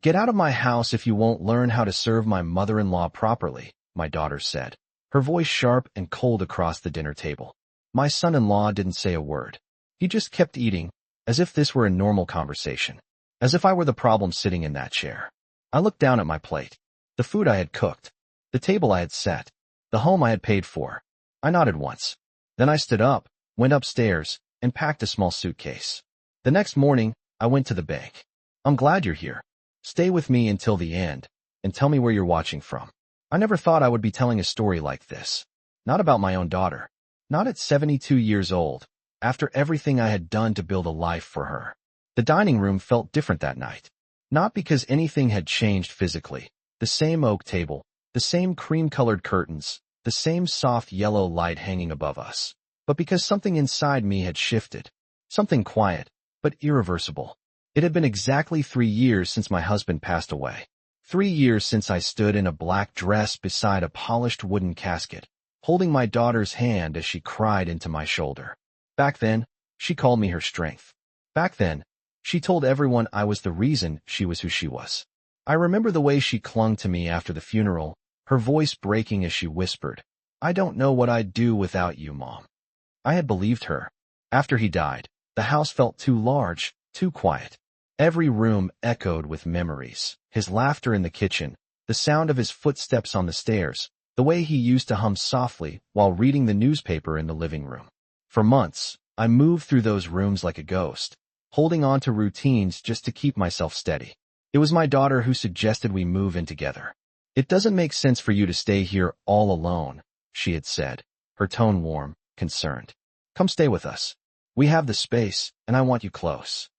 "Get out of my house if you won't learn how to serve my mother-in-law properly," my daughter said, her voice sharp and cold across the dinner table. My son-in-law didn't say a word. He just kept eating, as if this were a normal conversation, as if I were the problem sitting in that chair. I looked down at my plate, the food I had cooked, the table I had set, the home I had paid for. I nodded once. Then I stood up, went upstairs, and packed a small suitcase. The next morning, I went to the bank. "I'm glad you're here. Stay with me until the end, and tell me where you're watching from." I never thought I would be telling a story like this. Not about my own daughter. Not at 72 years old, after everything I had done to build a life for her. The dining room felt different that night. Not because anything had changed physically. The same oak table, the same cream-colored curtains, the same soft yellow light hanging above us. But because something inside me had shifted. Something quiet, but irreversible. It had been exactly 3 years since my husband passed away. 3 years since I stood in a black dress beside a polished wooden casket, holding my daughter's hand as she cried into my shoulder. Back then, she called me her strength. Back then, she told everyone I was the reason she was who she was. I remember the way she clung to me after the funeral, her voice breaking as she whispered, "I don't know what I'd do without you, Mom." I had believed her. After he died, the house felt too large, too quiet. Every room echoed with memories. His laughter in the kitchen, the sound of his footsteps on the stairs, the way he used to hum softly while reading the newspaper in the living room. For months, I moved through those rooms like a ghost, holding on to routines just to keep myself steady. It was my daughter who suggested we move in together. "It doesn't make sense for you to stay here all alone," she had said, her tone warm, concerned. "Come stay with us. We have the space, and I want you close."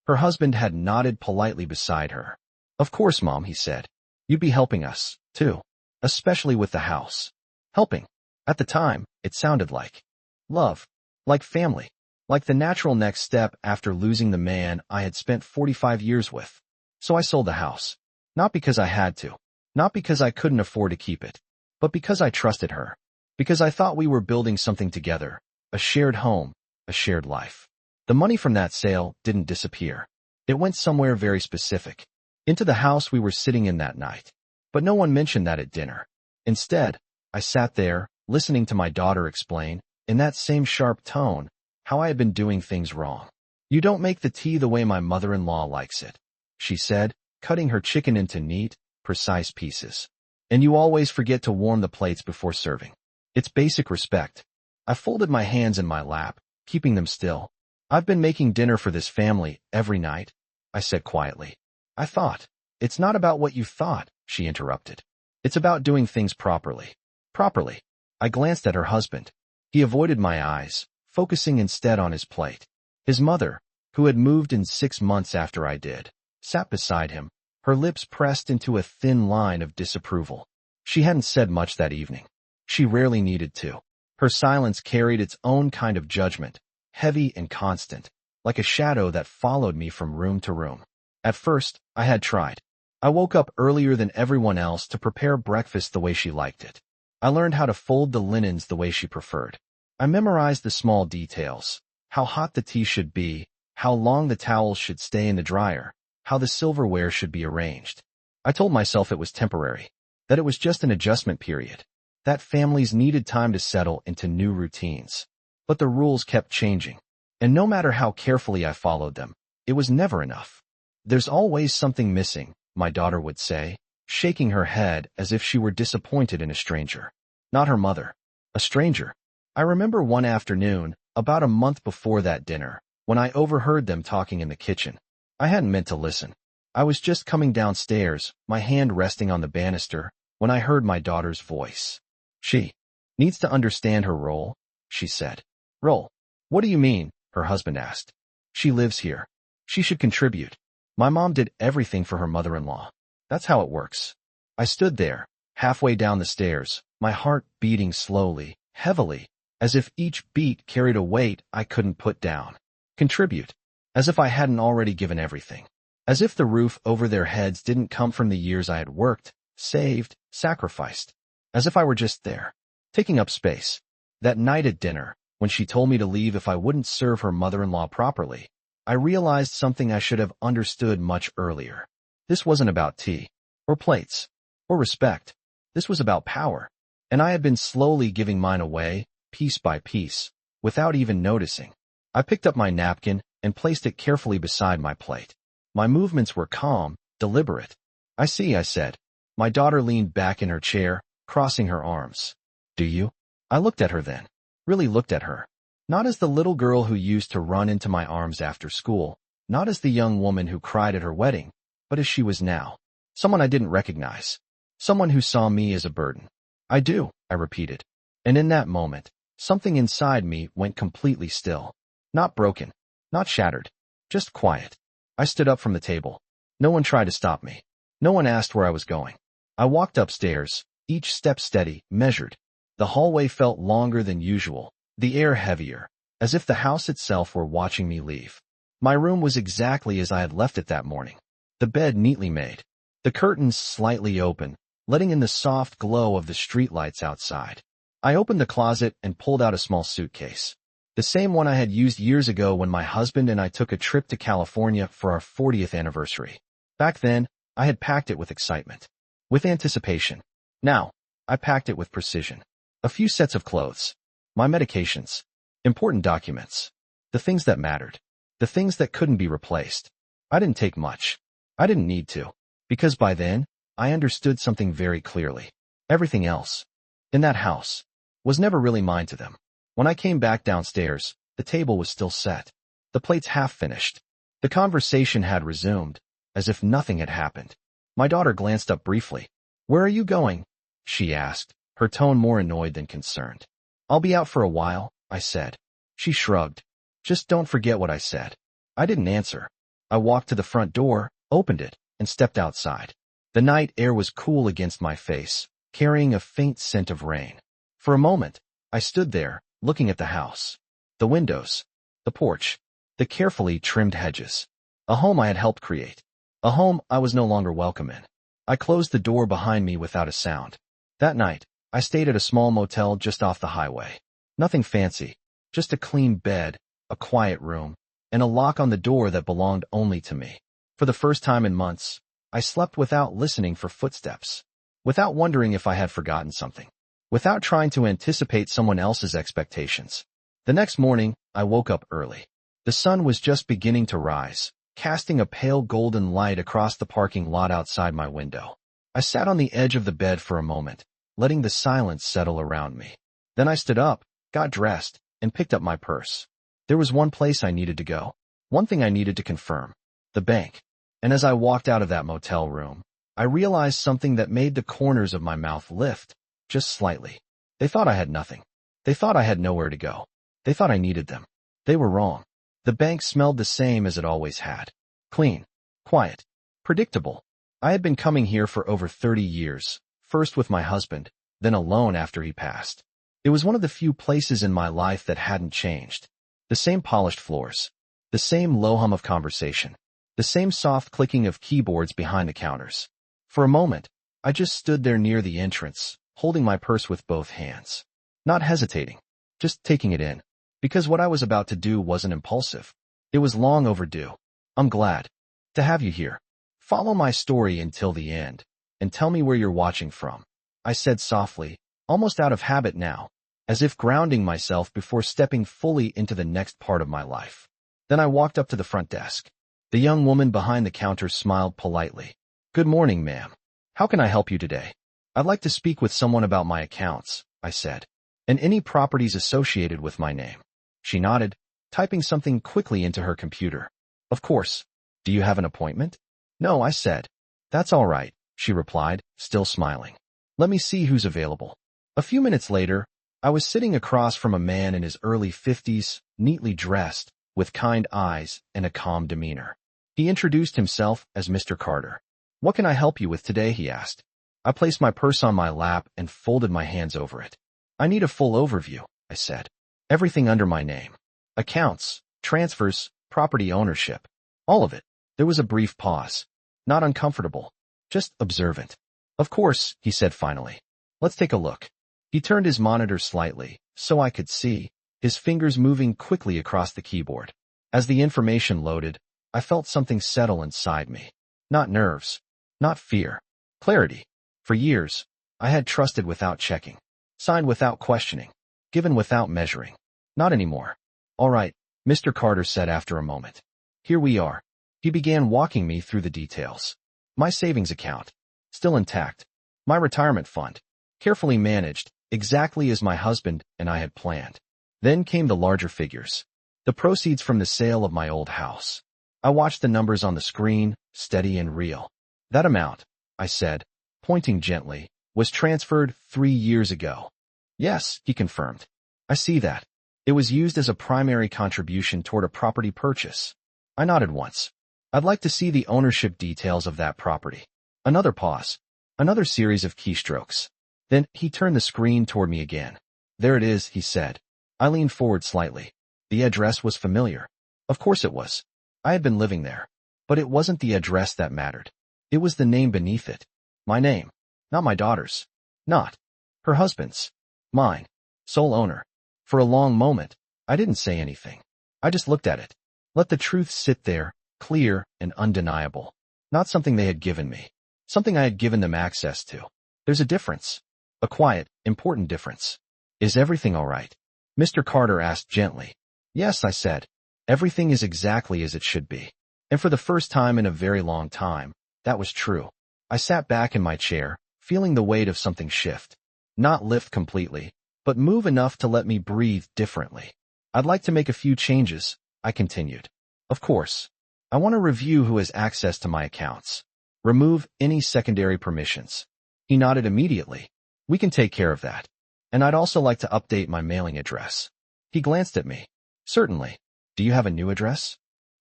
Her husband had nodded politely beside her. "Of course, Mom," he said. "You'd be helping us, too. Especially with the house." Helping. At the time, it sounded like love. Like family. Like the natural next step after losing the man I had spent 45 years with. So I sold the house. Not because I had to. Not because I couldn't afford to keep it. But because I trusted her. Because I thought we were building something together. A shared home. A shared life. The money from that sale didn't disappear. It went somewhere very specific. Into the house we were sitting in that night. But no one mentioned that at dinner. Instead, I sat there, listening to my daughter explain, in that same sharp tone, how I had been doing things wrong. "You don't make the tea the way my mother-in-law likes it," she said, cutting her chicken into neat, precise pieces. "And you always forget to warm the plates before serving. It's basic respect." I folded my hands in my lap, keeping them still. "I've been making dinner for this family every night," I said quietly. "I thought." "It's not about what you thought," she interrupted. "It's about doing things properly." Properly. I glanced at her husband. He avoided my eyes, focusing instead on his plate. His mother, who had moved in 6 months after I did, sat beside him, her lips pressed into a thin line of disapproval. She hadn't said much that evening. She rarely needed to. Her silence carried its own kind of judgment, heavy and constant, like a shadow that followed me from room to room. At first, I had tried. I woke up earlier than everyone else to prepare breakfast the way she liked it. I learned how to fold the linens the way she preferred. I memorized the small details, how hot the tea should be, how long the towels should stay in the dryer, how the silverware should be arranged. I told myself it was temporary, that it was just an adjustment period, that families needed time to settle into new routines. But the rules kept changing, and no matter how carefully I followed them, it was never enough. "There's always something missing," my daughter would say, shaking her head as if she were disappointed in a stranger. Not her mother. A stranger. I remember one afternoon, about a month before that dinner, when I overheard them talking in the kitchen. I hadn't meant to listen. I was just coming downstairs, my hand resting on the banister, when I heard my daughter's voice. "She needs to understand her role," she said. "Role? What do you mean?" her husband asked. "She lives here. She should contribute. My mom did everything for her mother-in-law. That's how it works." I stood there, halfway down the stairs, my heart beating slowly, heavily, as if each beat carried a weight I couldn't put down. Contribute. As if I hadn't already given everything. As if the roof over their heads didn't come from the years I had worked, saved, sacrificed. As if I were just there, taking up space. That night at dinner, when she told me to leave if I wouldn't serve her mother-in-law properly, I realized something I should have understood much earlier. This wasn't about tea, or plates, or respect. This was about power. And I had been slowly giving mine away, piece by piece, without even noticing. I picked up my napkin and placed it carefully beside my plate. My movements were calm, deliberate. I see, I said. My daughter leaned back in her chair, crossing her arms. Do you? I looked at her then. Really looked at her. Not as the little girl who used to run into my arms after school, not as the young woman who cried at her wedding, but as she was now. Someone I didn't recognize. Someone who saw me as a burden. I do, I repeated. And in that moment, something inside me went completely still. Not broken, not shattered, just quiet. I stood up from the table. No one tried to stop me. No one asked where I was going. I walked upstairs, each step steady, measured. The hallway felt longer than usual, the air heavier, as if the house itself were watching me leave. My room was exactly as I had left it that morning. The bed neatly made. The curtains slightly open, letting in the soft glow of the streetlights outside. I opened the closet and pulled out a small suitcase. The same one I had used years ago when my husband and I took a trip to California for our 40th anniversary. Back then, I had packed it with excitement. With anticipation. Now, I packed it with precision. A few sets of clothes. My medications. Important documents. The things that mattered. The things that couldn't be replaced. I didn't take much. I didn't need to. Because by then, I understood something very clearly. Everything else, in that house, was never really mine to them. When I came back downstairs, the table was still set. The plates half finished. The conversation had resumed, as if nothing had happened. My daughter glanced up briefly. Where are you going? She asked, her tone more annoyed than concerned. I'll be out for a while, I said. She shrugged. Just don't forget what I said. I didn't answer. I walked to the front door, opened it, and stepped outside. The night air was cool against my face, carrying a faint scent of rain. For a moment, I stood there, looking at the house. The windows, the porch, the carefully trimmed hedges. A home I had helped create. A home I was no longer welcome in. I closed the door behind me without a sound. That night, I stayed at a small motel just off the highway. Nothing fancy, just a clean bed, a quiet room, and a lock on the door that belonged only to me. For the first time in months, I slept without listening for footsteps, without wondering if I had forgotten something, without trying to anticipate someone else's expectations. The next morning, I woke up early. The sun was just beginning to rise, casting a pale golden light across the parking lot outside my window. I sat on the edge of the bed for a moment, letting the silence settle around me. Then I stood up, got dressed, and picked up my purse. There was one place I needed to go, one thing I needed to confirm: the bank. And as I walked out of that motel room, I realized something that made the corners of my mouth lift, just slightly. They thought I had nothing. They thought I had nowhere to go. They thought I needed them. They were wrong. The bank smelled the same as it always had. Clean, quiet, predictable. I had been coming here for over 30 years, first with my husband, then alone after he passed. It was one of the few places in my life that hadn't changed. The same polished floors, the same low hum of conversation, the same soft clicking of keyboards behind the counters. For a moment, I just stood there near the entrance, holding my purse with both hands. Not hesitating, just taking it in. Because what I was about to do wasn't impulsive. It was long overdue. I'm glad to have you here. Follow my story until the end, and tell me where you're watching from, I said softly, almost out of habit now, as if grounding myself before stepping fully into the next part of my life. Then I walked up to the front desk. The young woman behind the counter smiled politely. Good morning, ma'am. How can I help you today? I'd like to speak with someone about my accounts, I said, and any properties associated with my name. She nodded, typing something quickly into her computer. Of course. Do you have an appointment? No, I said. That's all right, she replied, still smiling. Let me see who's available. A few minutes later, I was sitting across from a man in his early 50s, neatly dressed, with kind eyes and a calm demeanor. He introduced himself as Mr. Carter. What can I help you with today? He asked. I placed my purse on my lap and folded my hands over it. I need a full overview, I said. Everything under my name. Accounts, transfers, property ownership. All of it. There was a brief pause. Not uncomfortable. Just observant. Of course, he said finally. Let's take a look. He turned his monitor slightly, so I could see, his fingers moving quickly across the keyboard. As the information loaded, I felt something settle inside me. Not nerves. Not fear. Clarity. For years, I had trusted without checking, signed without questioning, given without measuring. Not anymore. All right, Mr. Carter said after a moment. Here we are. He began walking me through the details. My savings account, still intact. My retirement fund, carefully managed, exactly as my husband and I had planned. Then came the larger figures. The proceeds from the sale of my old house. I watched the numbers on the screen, steady and real. That amount, I said, pointing gently, was transferred 3 years ago. Yes, he confirmed. I see that. It was used as a primary contribution toward a property purchase. I nodded once. I'd like to see the ownership details of that property. Another pause. Another series of keystrokes. Then he turned the screen toward me again. There it is, he said. I leaned forward slightly. The address was familiar. Of course it was. I had been living there. But it wasn't the address that mattered. It was the name beneath it. My name. Not my daughter's. Not her husband's. Mine. Sole owner. For a long moment, I didn't say anything. I just looked at it. Let the truth sit there, clear and undeniable. Not something they had given me. Something I had given them access to. There's a difference. A quiet, important difference. Is everything all right? Mr. Carter asked gently. Yes, I said. Everything is exactly as it should be. And for the first time in a very long time, that was true. I sat back in my chair, feeling the weight of something shift. Not lift completely, but move enough to let me breathe differently. I'd like to make a few changes, I continued. Of course. I want to review who has access to my accounts. Remove any secondary permissions. He nodded immediately. We can take care of that. And I'd also like to update my mailing address. He glanced at me. Certainly. Do you have a new address?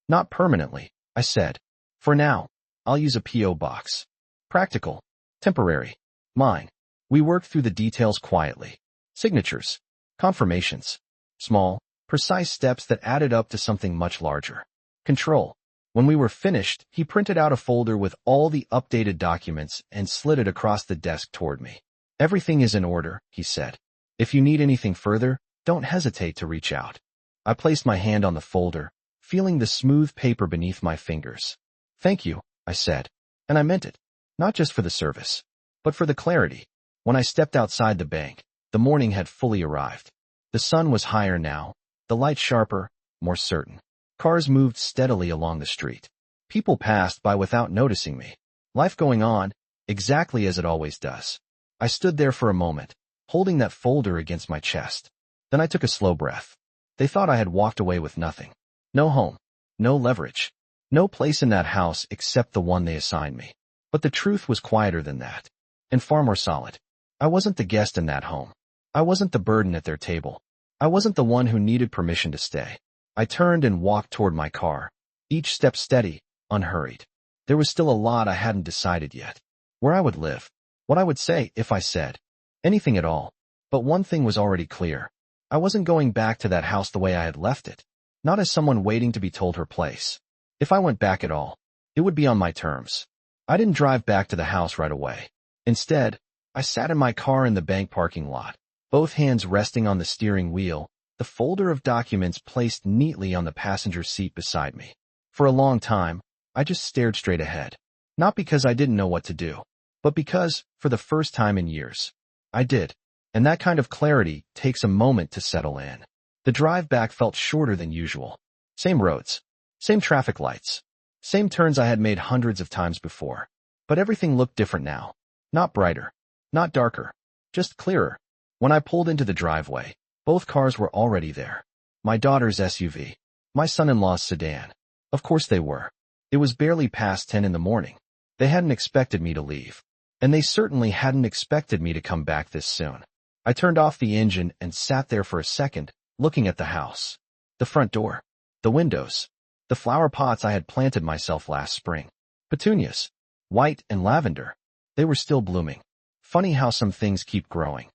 Not permanently, I said. For now, I'll use a P.O. box. Practical. Temporary. Mine. We worked through the details quietly. Signatures. Confirmations. Small, precise steps that added up to something much larger. Control. When we were finished, he printed out a folder with all the updated documents and slid it across the desk toward me. Everything is in order, he said. If you need anything further, don't hesitate to reach out. I placed my hand on the folder, feeling the smooth paper beneath my fingers. Thank you, I said. And I meant it. Not just for the service, but for the clarity. When I stepped outside the bank, the morning had fully arrived. The sun was higher now, the light sharper, more certain. Cars moved steadily along the street. People passed by without noticing me. Life going on, exactly as it always does. I stood there for a moment, holding that folder against my chest. Then I took a slow breath. They thought I had walked away with nothing. No home. No leverage. No place in that house except the one they assigned me. But the truth was quieter than that. And far more solid. I wasn't the guest in that home. I wasn't the burden at their table. I wasn't the one who needed permission to stay. I turned and walked toward my car, each step steady, unhurried. There was still a lot I hadn't decided yet. Where I would live. What I would say if I said anything at all. But one thing was already clear. I wasn't going back to that house the way I had left it. Not as someone waiting to be told her place. If I went back at all, it would be on my terms. I didn't drive back to the house right away. Instead, I sat in my car in the bank parking lot, both hands resting on the steering wheel, the folder of documents placed neatly on the passenger seat beside me. For a long time, I just stared straight ahead. Not because I didn't know what to do, but because, for the first time in years, I did. And that kind of clarity takes a moment to settle in. The drive back felt shorter than usual. Same roads. Same traffic lights. Same turns I had made hundreds of times before. But everything looked different now. Not brighter. Not darker. Just clearer. When I pulled into the driveway, both cars were already there. My daughter's SUV. My son-in-law's sedan. Of course they were. It was barely past 10 in the morning. They hadn't expected me to leave. And they certainly hadn't expected me to come back this soon. I turned off the engine and sat there for a second, looking at the house. The front door. The windows. The flower pots I had planted myself last spring. Petunias. White and lavender. They were still blooming. Funny how some things keep growing.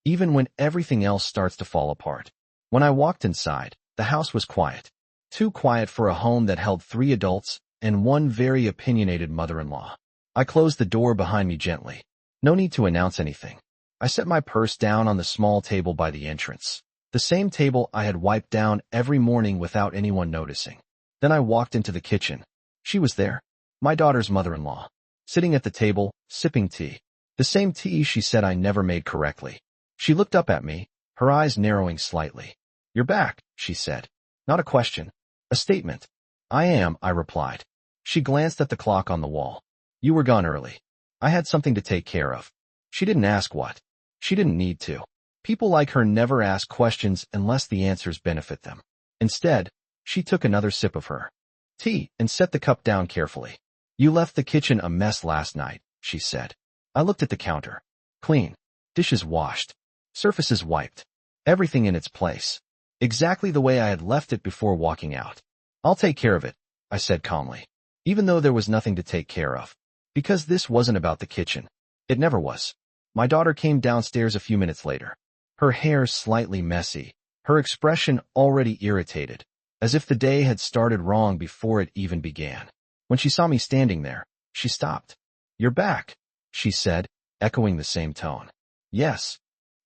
Even when everything else starts to fall apart. When I walked inside, the house was quiet. Too quiet for a home that held 3 adults and one very opinionated mother-in-law. I closed the door behind me gently. No need to announce anything. I set my purse down on the small table by the entrance. The same table I had wiped down every morning without anyone noticing. Then I walked into the kitchen. She was there. My daughter's mother-in-law. Sitting at the table, sipping tea. The same tea she said I never made correctly. She looked up at me, her eyes narrowing slightly. "You're back," she said. Not a question. A statement. "I am," I replied. She glanced at the clock on the wall. "You were gone early. I had something to take care of." She didn't ask what. She didn't need to. People like her never ask questions unless the answers benefit them. Instead, she took another sip of her tea and set the cup down carefully. "You left the kitchen a mess last night," she said. I looked at the counter. Clean. Dishes washed. Surfaces wiped. Everything in its place. Exactly the way I had left it before walking out. "I'll take care of it," I said calmly. Even though there was nothing to take care of. Because this wasn't about the kitchen. It never was. My daughter came downstairs a few minutes later. Her hair slightly messy. Her expression already irritated. As if the day had started wrong before it even began. When she saw me standing there, she stopped. "You're back," she said, echoing the same tone. "Yes."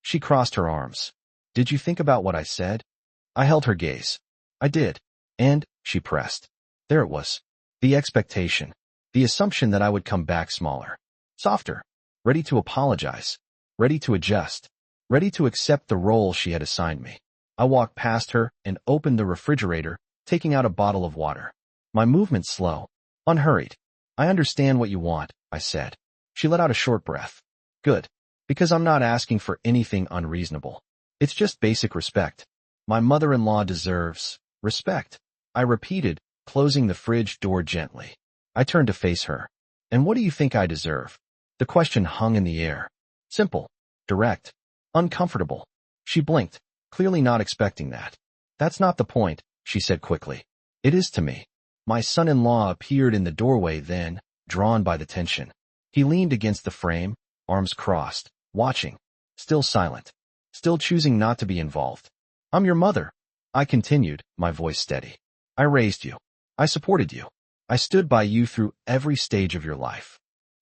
She crossed her arms. "Did you think about what I said?" I held her gaze. "I did." And, she pressed. There it was. The expectation. The assumption that I would come back smaller. Softer. Ready to apologize. Ready to adjust. Ready to accept the role she had assigned me. I walked past her and opened the refrigerator, taking out a bottle of water. My movement slow. Unhurried. "I understand what you want," I said. She let out a short breath. "Good. Because I'm not asking for anything unreasonable. It's just basic respect. My mother-in-law deserves respect." I repeated, closing the fridge door gently. I turned to face her. "And what do you think I deserve?" The question hung in the air. Simple. Direct. Uncomfortable. She blinked, clearly not expecting that. "That's not the point," she said quickly. "It is to me." My son-in-law appeared in the doorway then, drawn by the tension. He leaned against the frame, arms crossed, watching. Still silent. Still choosing not to be involved. "I'm your mother," I continued, my voice steady. "I raised you. I supported you. I stood by you through every stage of your life."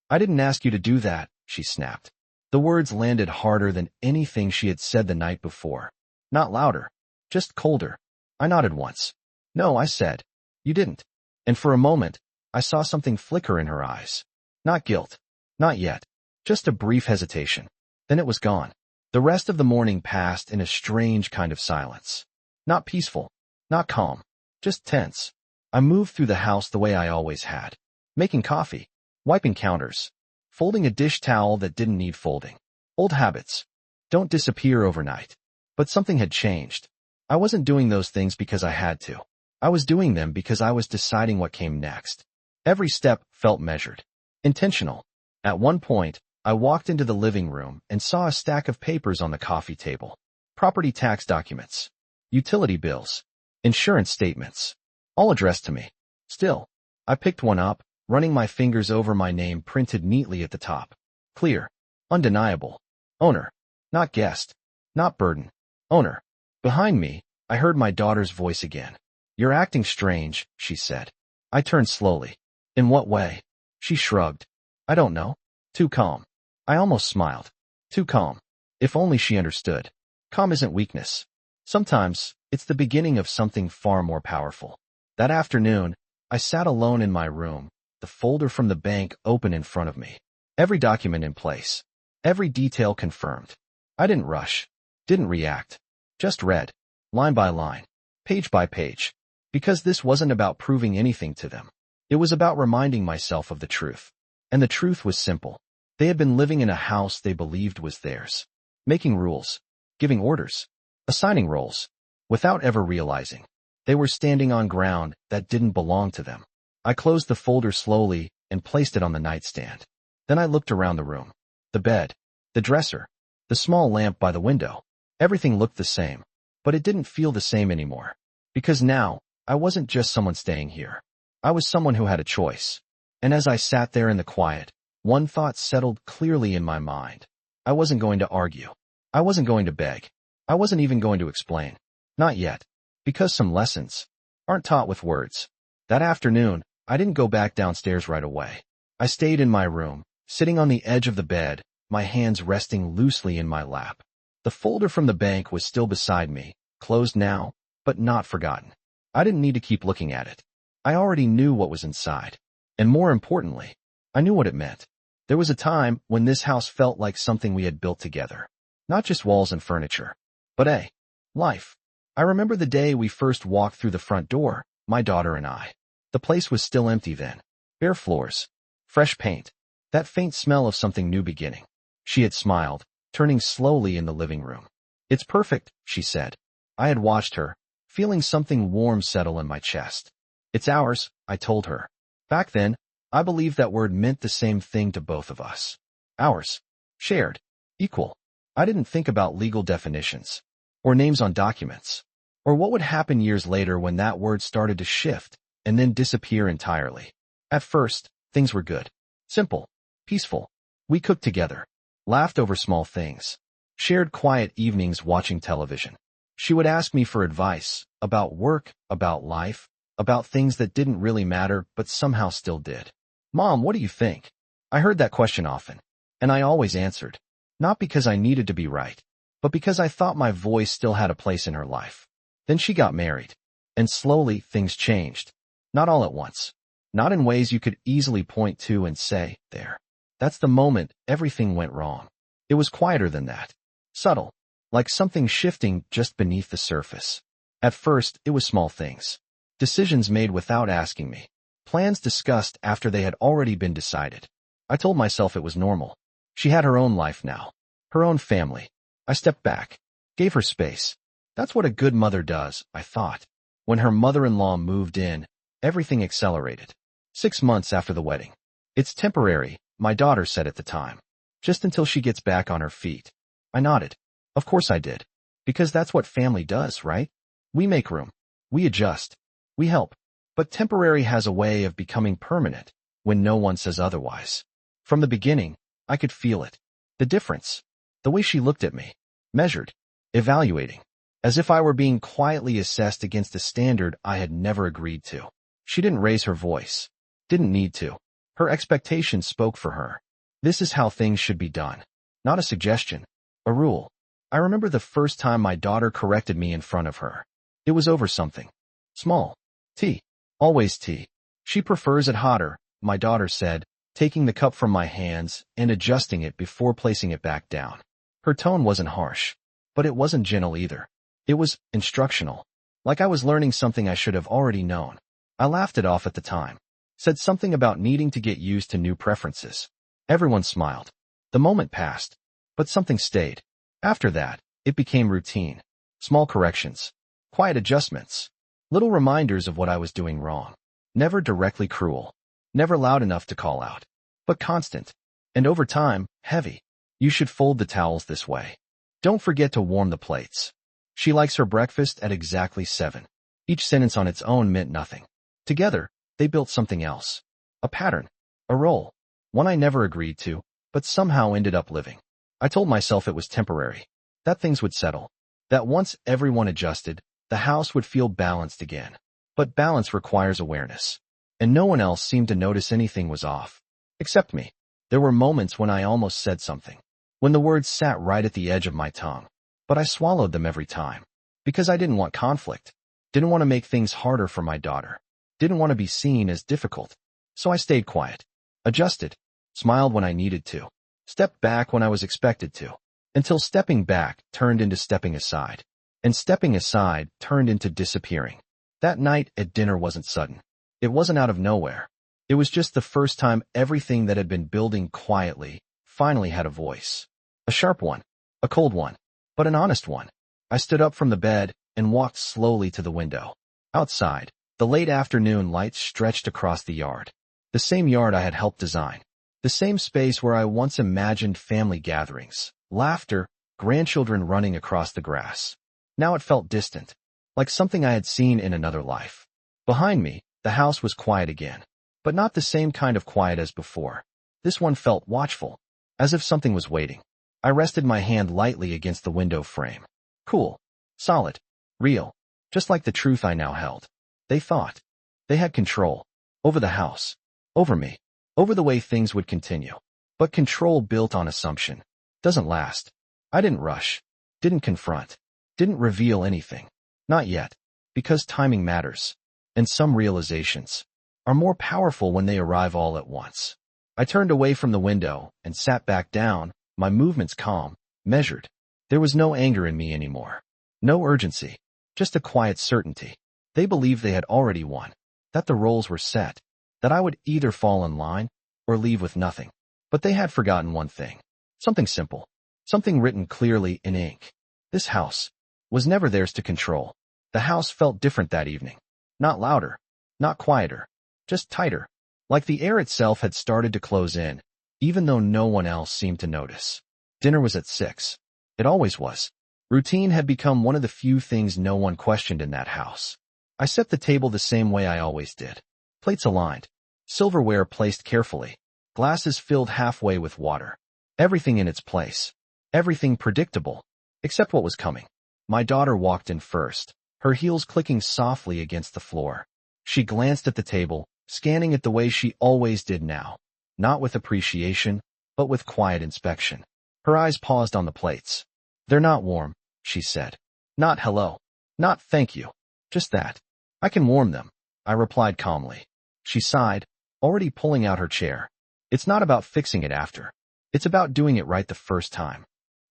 "I didn't ask you to do that," she snapped. The words landed harder than anything she had said the night before. Not louder. Just colder. I nodded once. "No," I said. "You didn't." And for a moment, I saw something flicker in her eyes. Not guilt. Not yet. Just a brief hesitation. Then it was gone. The rest of the morning passed in a strange kind of silence. Not peaceful. Not calm. Just tense. I moved through the house the way I always had. Making coffee. Wiping counters. Folding a dish towel that didn't need folding. Old habits. Don't disappear overnight. But something had changed. I wasn't doing those things because I had to. I was doing them because I was deciding what came next. Every step felt measured. Intentional. At one point, I walked into the living room and saw a stack of papers on the coffee table. Property tax documents. Utility bills. Insurance statements. All addressed to me. Still, I picked one up, running my fingers over my name printed neatly at the top. Clear. Undeniable. Owner. Not guest. Not burden. Owner. Behind me, I heard my daughter's voice again. "You're acting strange," she said. I turned slowly. "In what way?" She shrugged. "I don't know. Too calm." I almost smiled. Too calm. If only she understood. Calm isn't weakness. Sometimes, it's the beginning of something far more powerful. That afternoon, I sat alone in my room, the folder from the bank open in front of me. Every document in place. Every detail confirmed. I didn't rush. Didn't react. Just read. Line by line. Page by page. Because this wasn't about proving anything to them. It was about reminding myself of the truth. And the truth was simple. They had been living in a house they believed was theirs. Making rules. Giving orders. Assigning roles. Without ever realizing. They were standing on ground that didn't belong to them. I closed the folder slowly and placed it on the nightstand. Then I looked around the room. The bed. The dresser. The small lamp by the window. Everything looked the same. But it didn't feel the same anymore. Because now, I wasn't just someone staying here. I was someone who had a choice. And as I sat there in the quiet, one thought settled clearly in my mind. I wasn't going to argue. I wasn't going to beg. I wasn't even going to explain. Not yet. Because some lessons aren't taught with words. That afternoon, I didn't go back downstairs right away. I stayed in my room, sitting on the edge of the bed, my hands resting loosely in my lap. The folder from the bank was still beside me, closed now, but not forgotten. I didn't need to keep looking at it. I already knew what was inside. And more importantly, I knew what it meant. There was a time when this house felt like something we had built together. Not just walls and furniture, but life. I remember the day we first walked through the front door, my daughter and I. The place was still empty then. Bare floors, fresh paint, that faint smell of something new beginning. She had smiled, turning slowly in the living room. "It's perfect," she said. I had watched her, feeling something warm settle in my chest. "It's ours," I told her. Back then, I believed that word meant the same thing to both of us. Ours. Shared. Equal. I didn't think about legal definitions, or names on documents, or what would happen years later when that word started to shift and then disappear entirely. At first, things were good. Simple. Peaceful. We cooked together. Laughed over small things. Shared quiet evenings watching television. She would ask me for advice, about work, about life, about things that didn't really matter but somehow still did. "Mom, what do you think?" I heard that question often, and I always answered. Not because I needed to be right, but because I thought my voice still had a place in her life. Then she got married, and slowly things changed. Not all at once. Not in ways you could easily point to and say, "There. That's the moment everything went wrong." It was quieter than that. Subtle. Like something shifting just beneath the surface. At first, it was small things. Decisions made without asking me. Plans discussed after they had already been decided. I told myself it was normal. She had her own life now. Her own family. I stepped back. Gave her space. That's what a good mother does, I thought. When her mother-in-law moved in, everything accelerated. 6 months after the wedding. "It's temporary," my daughter said at the time. "Just until she gets back on her feet." I nodded. Of course I did. Because that's what family does, right? We make room. We adjust. We help. But temporary has a way of becoming permanent when no one says otherwise. From the beginning, I could feel it. The difference. The way she looked at me. Measured. Evaluating. As if I were being quietly assessed against a standard I had never agreed to. She didn't raise her voice. Didn't need to. Her expectations spoke for her. This is how things should be done. Not a suggestion. A rule. I remember the first time my daughter corrected me in front of her. It was over something. Small. Tea. Always tea. "She prefers it hotter," my daughter said, taking the cup from my hands and adjusting it before placing it back down. Her tone wasn't harsh, but it wasn't gentle either. It was instructional, like I was learning something I should have already known. I laughed it off at the time. Said something about needing to get used to new preferences. Everyone smiled. The moment passed, but something stayed. After that, it became routine. Small corrections. Quiet adjustments. Little reminders of what I was doing wrong. Never directly cruel. Never loud enough to call out. But constant. And over time, heavy. "You should fold the towels this way. Don't forget to warm the plates. She likes her breakfast at exactly 7. Each sentence on its own meant nothing. Together, they built something else. A pattern. A role. One I never agreed to, but somehow ended up living. I told myself it was temporary. That things would settle. That once everyone adjusted, the house would feel balanced again. But balance requires awareness. And no one else seemed to notice anything was off. Except me. There were moments when I almost said something. When the words sat right at the edge of my tongue. But I swallowed them every time. Because I didn't want conflict. Didn't want to make things harder for my daughter. Didn't want to be seen as difficult. So I stayed quiet. Adjusted. Smiled when I needed to. Stepped back when I was expected to. Until stepping back turned into stepping aside. And stepping aside turned into disappearing. That night at dinner wasn't sudden. It wasn't out of nowhere. It was just the first time everything that had been building quietly finally had a voice. A sharp one. A cold one. But an honest one. I stood up from the bed and walked slowly to the window. Outside, the late afternoon light stretched across the yard. The same yard I had helped design. The same space where I once imagined family gatherings, laughter, grandchildren running across the grass. Now it felt distant, like something I had seen in another life. Behind me, the house was quiet again, but not the same kind of quiet as before. This one felt watchful, as if something was waiting. I rested my hand lightly against the window frame. Cool, solid, real, just like the truth I now held. They thought. They had control. Over the house. Over me. Over the way things would continue. But control built on assumption doesn't last. I didn't rush. Didn't confront. Didn't reveal anything. Not yet. Because timing matters. And some realizations are more powerful when they arrive all at once. I turned away from the window and sat back down, my movements calm, measured. There was no anger in me anymore. No urgency. Just a quiet certainty. They believed they had already won. That the roles were set. That I would either fall in line or leave with nothing. But they had forgotten one thing. Something simple. Something written clearly in ink. This house was never theirs to control. The house felt different that evening. Not louder. Not quieter. Just tighter. Like the air itself had started to close in, even though no one else seemed to notice. Dinner was at 6. It always was. Routine had become one of the few things no one questioned in that house. I set the table the same way I always did. Plates aligned. Silverware placed carefully. Glasses filled halfway with water. Everything in its place. Everything predictable. Except what was coming. My daughter walked in first, her heels clicking softly against the floor. She glanced at the table, scanning it the way she always did now. Not with appreciation, but with quiet inspection. Her eyes paused on the plates. "They're not warm," she said. "Not hello. Not thank you. Just that. I can warm them," I replied calmly. She sighed, already pulling out her chair. "It's not about fixing it after. It's about doing it right the first time."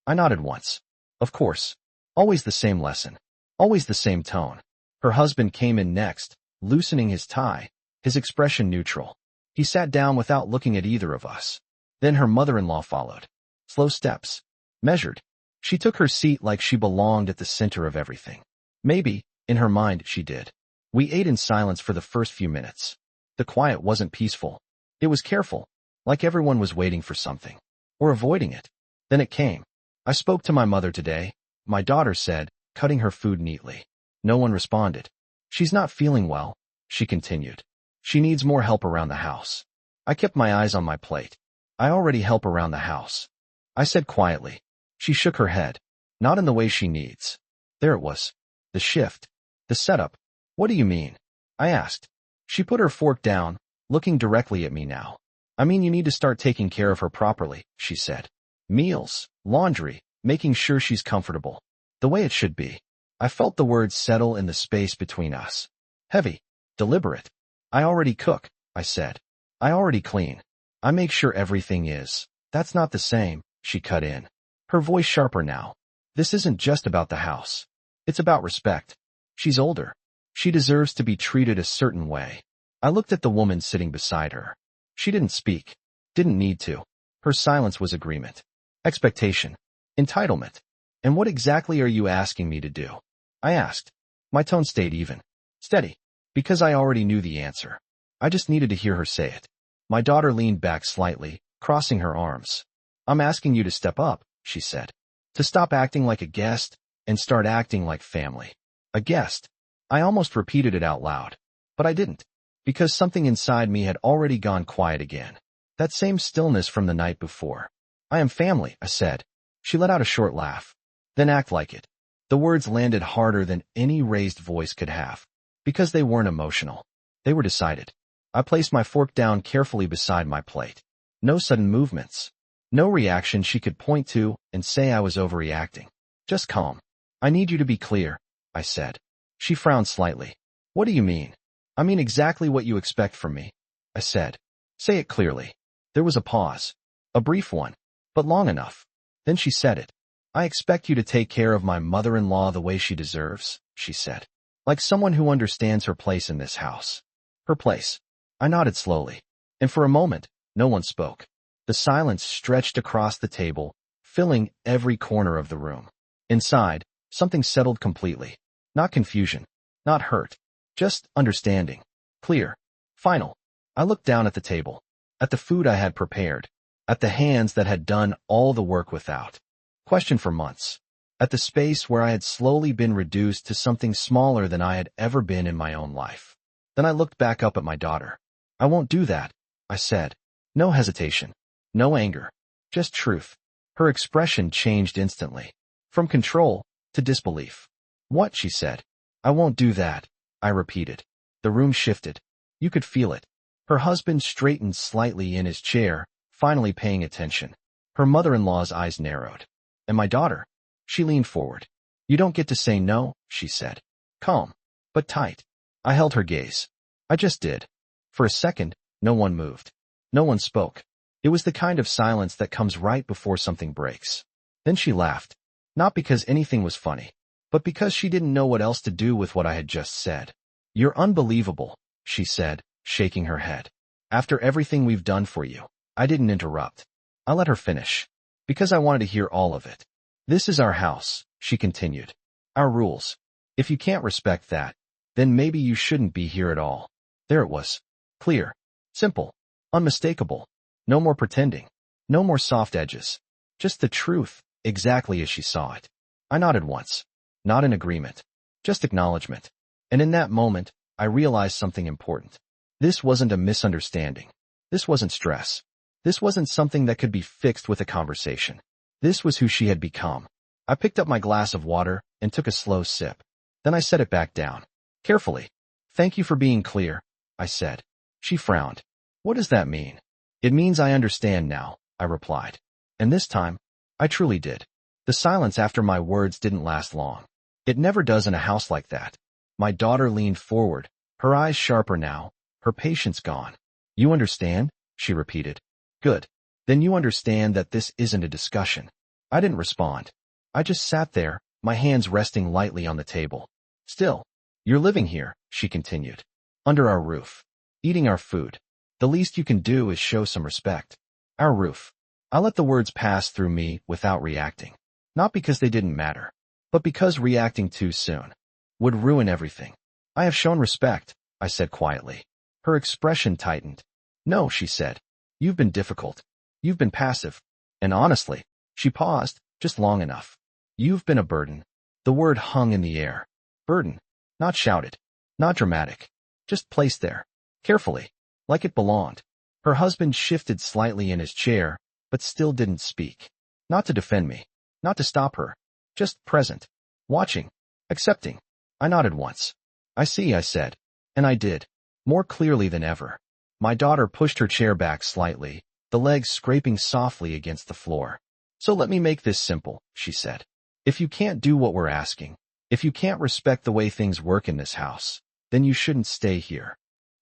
I nodded once. Of course. Always the same lesson. Always the same tone. Her husband came in next, loosening his tie, his expression neutral. He sat down without looking at either of us. Then her mother-in-law followed. Slow steps. Measured. She took her seat like she belonged at the center of everything. Maybe, in her mind, she did. We ate in silence for the first few minutes. The quiet wasn't peaceful. It was careful, like everyone was waiting for something. Or avoiding it. Then it came. "I spoke to my mother today," my daughter said, cutting her food neatly. No one responded. "She's not feeling well," she continued. "She needs more help around the house." I kept my eyes on my plate. "I already help around the house," I said quietly. She shook her head. "Not in the way she needs." There it was. The shift. The setup. "What do you mean?" I asked. She put her fork down, looking directly at me now. "I mean you need to start taking care of her properly," she said. "Meals, laundry, making sure she's comfortable. The way it should be." I felt the words settle in the space between us. Heavy. Deliberate. "I already cook," I said. "I already clean. I make sure everything is." "That's not the same," she cut in. Her voice sharper now. "This isn't just about the house. It's about respect. She's older. She deserves to be treated a certain way." I looked at the woman sitting beside her. She didn't speak. Didn't need to. Her silence was agreement. Expectation. Entitlement. "And what exactly are you asking me to do?" I asked. My tone stayed even. Steady. Because I already knew the answer. I just needed to hear her say it. My daughter leaned back slightly, crossing her arms. "I'm asking you to step up," she said. "To stop acting like a guest and start acting like family." A guest. I almost repeated it out loud. But I didn't. Because something inside me had already gone quiet again. That same stillness from the night before. "I am family," I said. She let out a short laugh. "Then act like it." The words landed harder than any raised voice could have. Because they weren't emotional. They were decided. I placed my fork down carefully beside my plate. No sudden movements. No reaction she could point to and say I was overreacting. Just calm. "I need you to be clear," I said. She frowned slightly. "What do you mean?" "I mean exactly what you expect from me," I said. "Say it clearly." There was a pause. A brief one. But long enough. Then she said it. "I expect you to take care of my mother-in-law the way she deserves," she said. "Like someone who understands her place in this house." Her place. I nodded slowly. And for a moment, no one spoke. The silence stretched across the table, filling every corner of the room. Inside, something settled completely. Not confusion. Not hurt. Just understanding. Clear. Final. I looked down at the table. At the food I had prepared. At the hands that had done all the work without question for months. At the space where I had slowly been reduced to something smaller than I had ever been in my own life. Then I looked back up at my daughter. "I won't do that," I said. No hesitation. No anger. Just truth. Her expression changed instantly. From control to disbelief. "What?" she said. "I won't do that," I repeated. The room shifted. You could feel it. Her husband straightened slightly in his chair, finally paying attention. Her mother-in-law's eyes narrowed. "And my daughter?" She leaned forward. "You don't get to say no," she said. Calm, but tight. I held her gaze. "I just did." For a second, no one moved. No one spoke. It was the kind of silence that comes right before something breaks. Then she laughed. Not because anything was funny, but because she didn't know what else to do with what I had just said. "You're unbelievable," she said, shaking her head. "After everything we've done for you." I didn't interrupt. I let her finish, because I wanted to hear all of it. "This is our house," she continued. "Our rules. If you can't respect that, then maybe you shouldn't be here at all." There it was. Clear. Simple. Unmistakable. No more pretending. No more soft edges. Just the truth, exactly as she saw it. I nodded once. Not in agreement. Just acknowledgement. And in that moment, I realized something important. This wasn't a misunderstanding. This wasn't stress. This wasn't something that could be fixed with a conversation. This was who she had become. I picked up my glass of water and took a slow sip. Then I set it back down. Carefully. "Thank you for being clear," I said. She frowned. "What does that mean?" "It means I understand now," I replied. And this time, I truly did. The silence after my words didn't last long. It never does in a house like that. My daughter leaned forward, her eyes sharper now, her patience gone. "You understand?" she repeated. "Good. Then you understand that this isn't a discussion." I didn't respond. I just sat there, my hands resting lightly on the table. "Still, you're living here," she continued. "Under our roof. Eating our food. The least you can do is show some respect." Our roof. I let the words pass through me without reacting. Not because they didn't matter, but because reacting too soon would ruin everything. "I have shown respect," I said quietly. Her expression tightened. "No," she said. "You've been difficult. You've been passive. And honestly," she paused, just long enough. "You've been a burden." The word hung in the air. Burden. Not shouted. Not dramatic. Just placed there. Carefully. Like it belonged. Her husband shifted slightly in his chair, but still didn't speak. Not to defend me. Not to stop her. Just present. Watching. Accepting. I nodded once. "I see," I said. And I did. More clearly than ever. My daughter pushed her chair back slightly, the legs scraping softly against the floor. "So let me make this simple," she said. "If you can't do what we're asking, if you can't respect the way things work in this house, then you shouldn't stay here."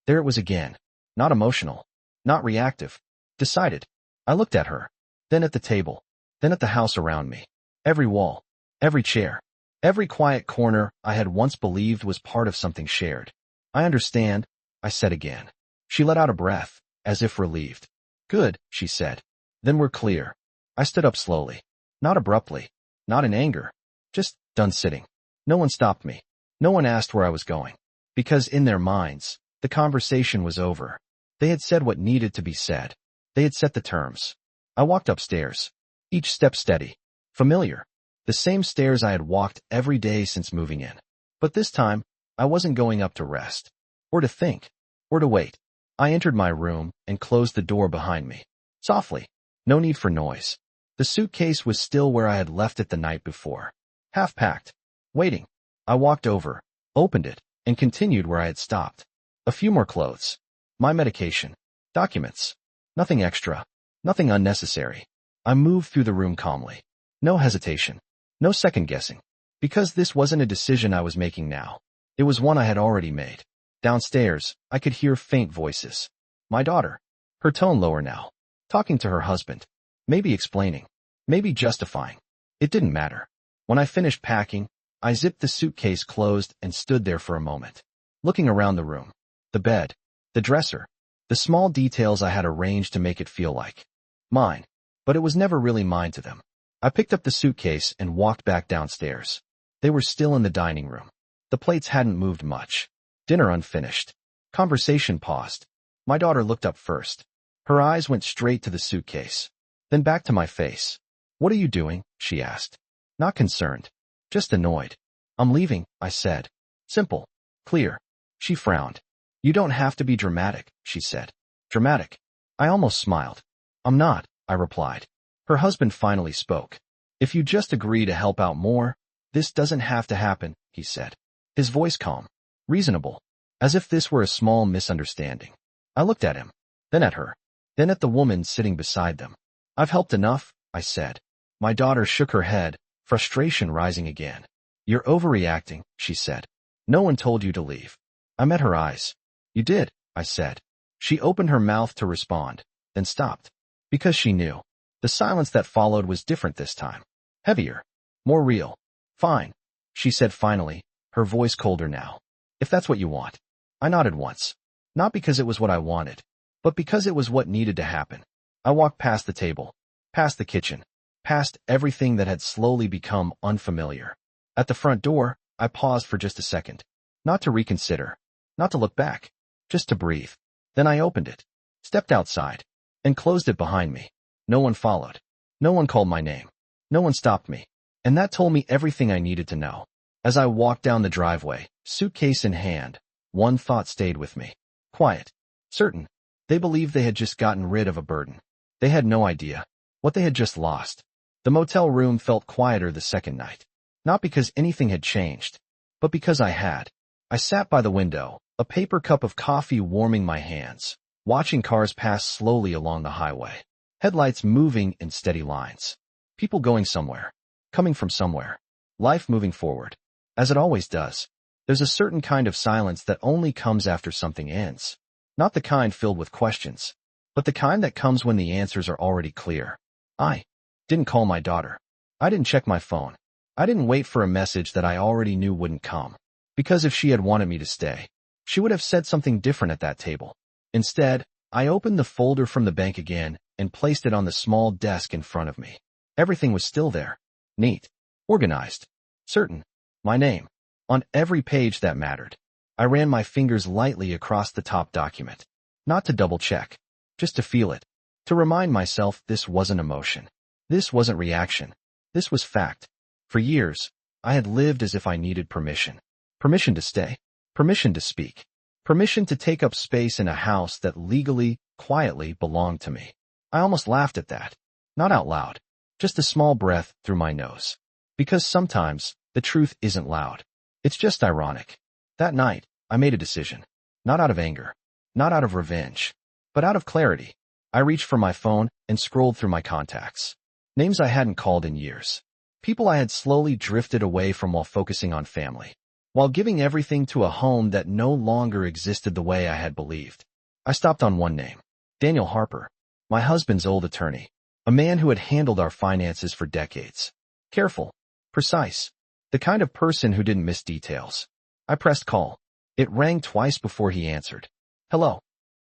There it was again. Not emotional. Not reactive. Decided. I looked at her. Then at the table. Then at the house around me. Every wall. Every chair. Every quiet corner I had once believed was part of something shared. "I understand," I said again. She let out a breath, as if relieved. "Good," she said. "Then we're clear." I stood up slowly. Not abruptly. Not in anger. Just done sitting. No one stopped me. No one asked where I was going. Because in their minds, the conversation was over. They had said what needed to be said. They had set the terms. I walked upstairs. Each step steady. Familiar. The same stairs I had walked every day since moving in. But this time, I wasn't going up to rest. Or to think. Or to wait. I entered my room and closed the door behind me. Softly. No need for noise. The suitcase was still where I had left it the night before. Half packed. Waiting. I walked over, opened it, and continued where I had stopped. A few more clothes. My medication. Documents. Nothing extra. Nothing unnecessary. I moved through the room calmly. No hesitation. No second guessing. Because this wasn't a decision I was making now. It was one I had already made. Downstairs, I could hear faint voices. My daughter. Her tone lower now. Talking to her husband. Maybe explaining. Maybe justifying. It didn't matter. When I finished packing, I zipped the suitcase closed and stood there for a moment. Looking around the room. The bed. The dresser. The small details I had arranged to make it feel like mine. But it was never really mine to them. I picked up the suitcase and walked back downstairs. They were still in the dining room. The plates hadn't moved much. Dinner unfinished. Conversation paused. My daughter looked up first. Her eyes went straight to the suitcase. Then back to my face. "What are you doing?" she asked. Not concerned. Just annoyed. "I'm leaving," I said. Simple. Clear. She frowned. "You don't have to be dramatic," she said. Dramatic. I almost smiled. "I'm not," I replied. Her husband finally spoke. "If you just agree to help out more, this doesn't have to happen," he said. His voice calm. Reasonable. As if this were a small misunderstanding. I looked at him. Then at her. Then at the woman sitting beside them. "I've helped enough," I said. My daughter shook her head, frustration rising again. "You're overreacting," she said. "No one told you to leave." I met her eyes. "You did," I said. She opened her mouth to respond, then stopped. Because she knew. The silence that followed was different this time. Heavier. More real. Fine, she said finally, her voice colder now. If that's what you want. I nodded once. Not because it was what I wanted, but because it was what needed to happen. I walked past the table, past the kitchen, past everything that had slowly become unfamiliar. At the front door, I paused for just a second. Not to reconsider, not to look back, just to breathe. Then I opened it, stepped outside, and closed it behind me. No one followed. No one called my name. No one stopped me. And that told me everything I needed to know. As I walked down the driveway, suitcase in hand, one thought stayed with me. Quiet. Certain. They believed they had just gotten rid of a burden. They had no idea what they had just lost. The motel room felt quieter the second night. Not because anything had changed, but because I had. I sat by the window, a paper cup of coffee warming my hands, watching cars pass slowly along the highway. Headlights moving in steady lines. People going somewhere. Coming from somewhere. Life moving forward. As it always does. There's a certain kind of silence that only comes after something ends. Not the kind filled with questions, but the kind that comes when the answers are already clear. I didn't call my daughter. I didn't check my phone. I didn't wait for a message that I already knew wouldn't come. Because if she had wanted me to stay, she would have said something different at that table. Instead, I opened the folder from the bank again and placed it on the small desk in front of me. Everything was still there. Neat. Organized. Certain. My name. On every page that mattered. I ran my fingers lightly across the top document. Not to double-check. Just to feel it. To remind myself this wasn't emotion. This wasn't reaction. This was fact. For years, I had lived as if I needed permission. Permission to stay. Permission to speak. Permission to take up space in a house that legally, quietly belonged to me. I almost laughed at that. Not out loud. Just a small breath through my nose. Because sometimes, the truth isn't loud. It's just ironic. That night, I made a decision. Not out of anger. Not out of revenge. But out of clarity. I reached for my phone and scrolled through my contacts. Names I hadn't called in years. People I had slowly drifted away from while focusing on family. While giving everything to a home that no longer existed the way I had believed. I stopped on one name. Daniel Harper. My husband's old attorney. A man who had handled our finances for decades. Careful. Precise. The kind of person who didn't miss details. I pressed call. It rang twice before he answered. Hello.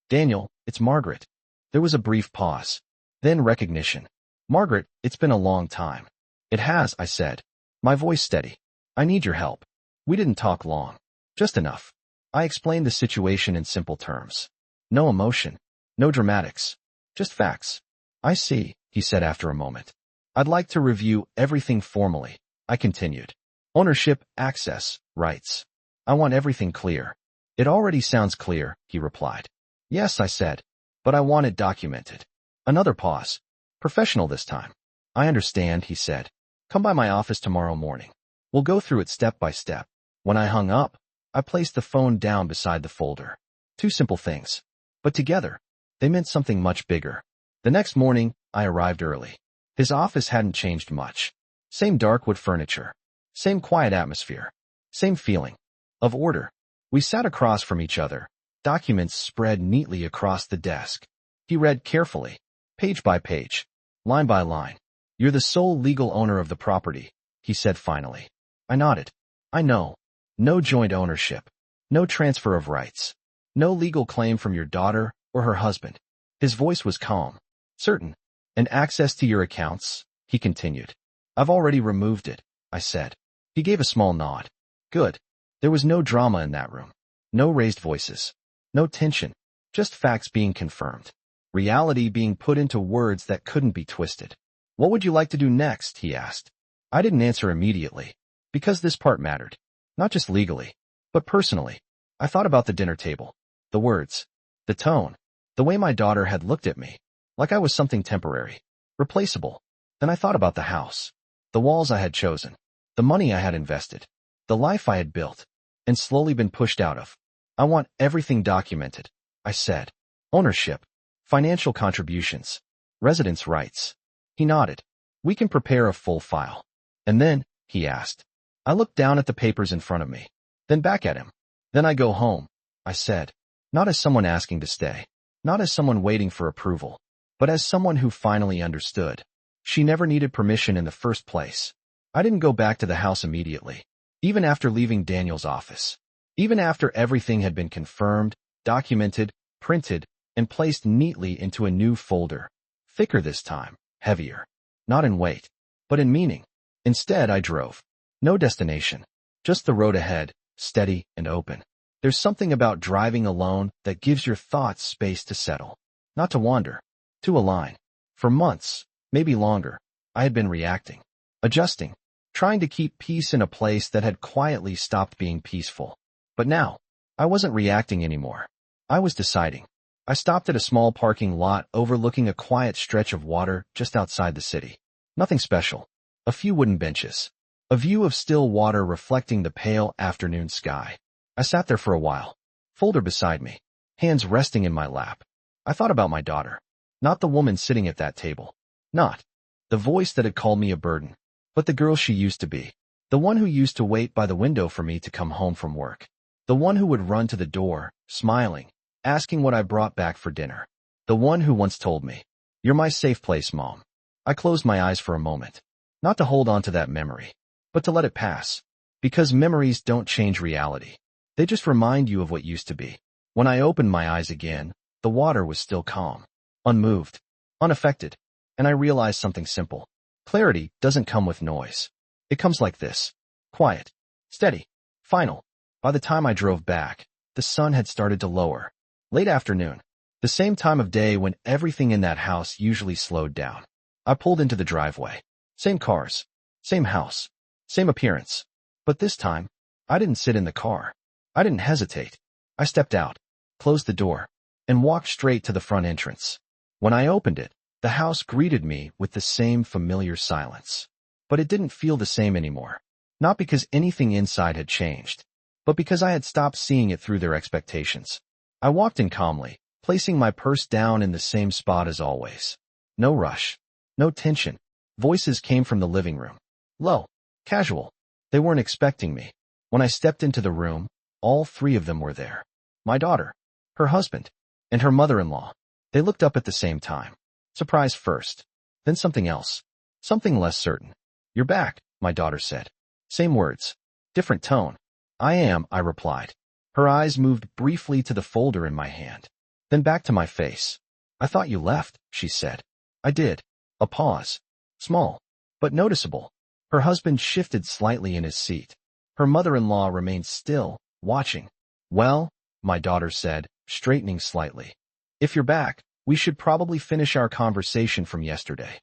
Daniel, it's Margaret. There was a brief pause. Then recognition. Margaret, it's been a long time. It has, I said. My voice steady. I need your help. We didn't talk long. Just enough. I explained the situation in simple terms. No emotion. No dramatics. Just facts. I see, he said after a moment. I'd like to review everything formally. I continued. Ownership, access, rights. I want everything clear. It already sounds clear, he replied. Yes, I said. But I want it documented. Another pause. Professional this time. I understand, he said. Come by my office tomorrow morning. We'll go through it step by step. When I hung up, I placed the phone down beside the folder. Two simple things. But together, they meant something much bigger. The next morning, I arrived early. His office hadn't changed much. Same dark wood furniture. Same quiet atmosphere. Same feeling. Of order. We sat across from each other. Documents spread neatly across the desk. He read carefully. Page by page. Line by line. You're the sole legal owner of the property, he said finally. I nodded. I know. No joint ownership. No transfer of rights. No legal claim from your daughter or her husband. His voice was calm. Certain. And access to your accounts, he continued. I've already removed it, I said. He gave a small nod. Good. There was no drama in that room. No raised voices. No tension. Just facts being confirmed. Reality being put into words that couldn't be twisted. What would you like to do next, he asked. I didn't answer immediately. Because this part mattered. Not just legally, but personally. I thought about the dinner table. The words. The tone. The way my daughter had looked at me. Like I was something temporary. Replaceable. Then I thought about the house. The walls I had chosen. The money I had invested. The life I had built. And slowly been pushed out of. I want everything documented, I said. Ownership. Financial contributions. Residence rights. He nodded. We can prepare a full file. And then, he asked. I looked down at the papers in front of me. Then back at him. Then I go home, I said. Not as someone asking to stay. not as someone waiting for approval, but as someone who finally understood. She never needed permission in the first place. I didn't go back to the house immediately, even after leaving Daniel's office. Even after everything had been confirmed, documented, printed, and placed neatly into a new folder. Thicker this time, heavier. Not in weight, but in meaning. Instead, I drove. No destination. Just the road ahead, steady and open. There's something about driving alone that gives your thoughts space to settle. Not to wander. To align. For months, maybe longer, I had been reacting. Adjusting. Trying to keep peace in a place that had quietly stopped being peaceful. But now, I wasn't reacting anymore. I was deciding. I stopped at a small parking lot overlooking a quiet stretch of water just outside the city. Nothing special. A few wooden benches. A view of still water reflecting the pale afternoon sky. I sat there for a while. Folder beside me. Hands resting in my lap. I thought about my daughter. Not the woman sitting at that table. Not the voice that had called me a burden. But the girl she used to be. The one who used to wait by the window for me to come home from work. The one who would run to the door, smiling, asking what I brought back for dinner. The one who once told me, "You're my safe place, Mom." I closed my eyes for a moment. Not to hold on to that memory, but to let it pass. Because memories don't change reality. They just remind you of what used to be. When I opened my eyes again, the water was still calm, unmoved, unaffected, and I realized something simple. Clarity doesn't come with noise. It comes like this. Quiet, steady, final. By the time I drove back, the sun had started to lower. Late afternoon, the same time of day when everything in that house usually slowed down. I pulled into the driveway. Same cars, same house, same appearance. But this time, I didn't sit in the car. I didn't hesitate. I stepped out, closed the door, and walked straight to the front entrance. When I opened it, the house greeted me with the same familiar silence. But it didn't feel the same anymore. Not because anything inside had changed, but because I had stopped seeing it through their expectations. I walked in calmly, placing my purse down in the same spot as always. No rush. No tension. Voices came from the living room. Low. Casual. They weren't expecting me. When I stepped into the room, all three of them were there. My daughter, her husband, and her mother-in-law. They looked up at the same time. Surprise first. Then something else. Something less certain. "You're back," my daughter said. Same words. Different tone. "I am," I replied. Her eyes moved briefly to the folder in my hand. Then back to my face. "I thought you left," she said. "I did." A pause. Small, but noticeable. Her husband shifted slightly in his seat. Her mother-in-law remained still, watching. "Well," my daughter said, straightening slightly. "If you're back, we should probably finish our conversation from yesterday."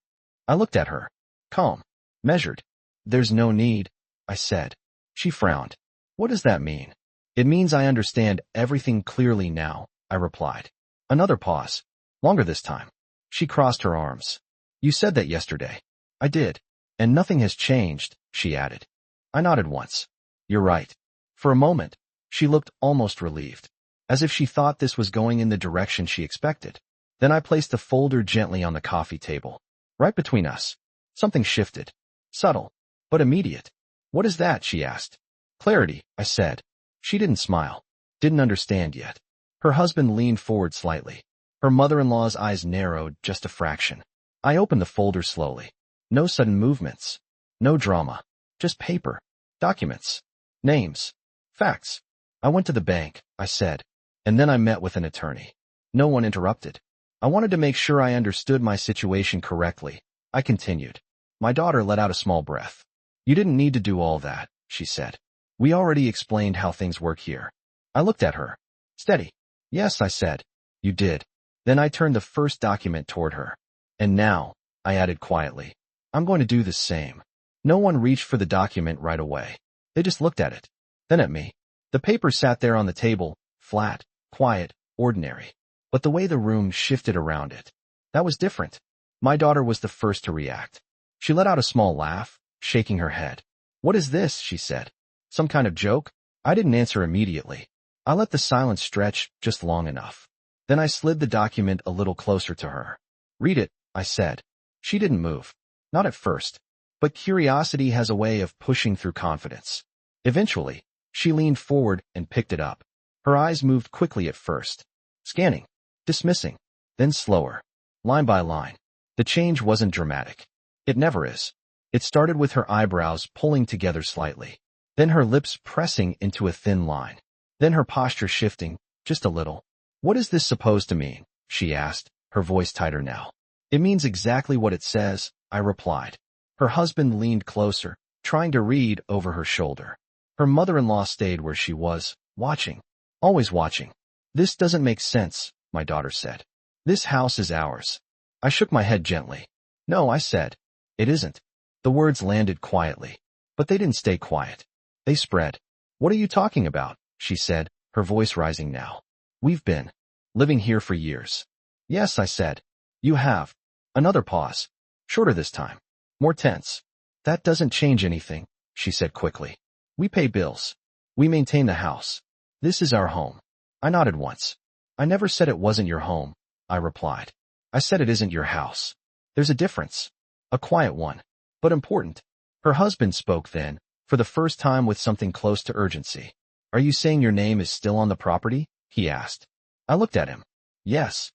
I looked at her. Calm. Measured. "There's no need," I said. She frowned. "What does that mean?" "It means I understand everything clearly now," I replied. Another pause. Longer this time. She crossed her arms. "You said that yesterday." "I did. And nothing has changed," she added. I nodded once. "You're right." For a moment, she looked almost relieved, as if she thought this was going in the direction she expected. Then I placed the folder gently on the coffee table. Right between us. Something shifted. Subtle, but immediate. "What is that?" she asked. "Clarity," I said. She didn't smile. Didn't understand yet. Her husband leaned forward slightly. Her mother-in-law's eyes narrowed just a fraction. I opened the folder slowly. No sudden movements. No drama. Just paper. Documents. Names. Facts. "I went to the bank," I said. "And then I met with an attorney." No one interrupted. I wanted to make sure I understood my situation correctly. I continued. My daughter let out a small breath. "You didn't need to do all that," she said. "We already explained how things work here." I looked at her. Steady. "Yes," I said. "You did." Then I turned the first document toward her. "And now," I added quietly, "I'm going to do the same." No one reached for the document right away. They just looked at it. Then at me. The paper sat there on the table, flat, quiet, ordinary. But the way the room shifted around it, that was different. My daughter was the first to react. She let out a small laugh, shaking her head. "What is this?" she said. "Some kind of joke?" I didn't answer immediately. I let the silence stretch just long enough. Then I slid the document a little closer to her. "Read it," I said. She didn't move. Not at first. But curiosity has a way of pushing through confidence. Eventually, she leaned forward and picked it up. Her eyes moved quickly at first. Scanning. dismissing, then slower, line by line. The change wasn't dramatic. It never is. It started with her eyebrows pulling together slightly, then her lips pressing into a thin line, then her posture shifting, just a little. "What is this supposed to mean?" she asked, her voice tighter now. "It means exactly what it says," I replied. Her husband leaned closer, trying to read over her shoulder. Her mother-in-law stayed where she was, watching, always watching. "This doesn't make sense," my daughter said. "This house is ours." I shook my head gently. "No," I said. "It isn't." The words landed quietly, but they didn't stay quiet. They spread. "What are you talking about?" she said, her voice rising now. "We've been living here for years." "Yes," I said. "You have." Another pause. Shorter this time. More tense. "That doesn't change anything," she said quickly. "We pay bills. We maintain the house. This is our home." I nodded once. "I never said it wasn't your home," I replied. "I said it isn't your house. There's a difference. A quiet one, but important." Her husband spoke then, for the first time with something close to urgency. "Are you saying your name is still on the property?" he asked. I looked at him. "Yes."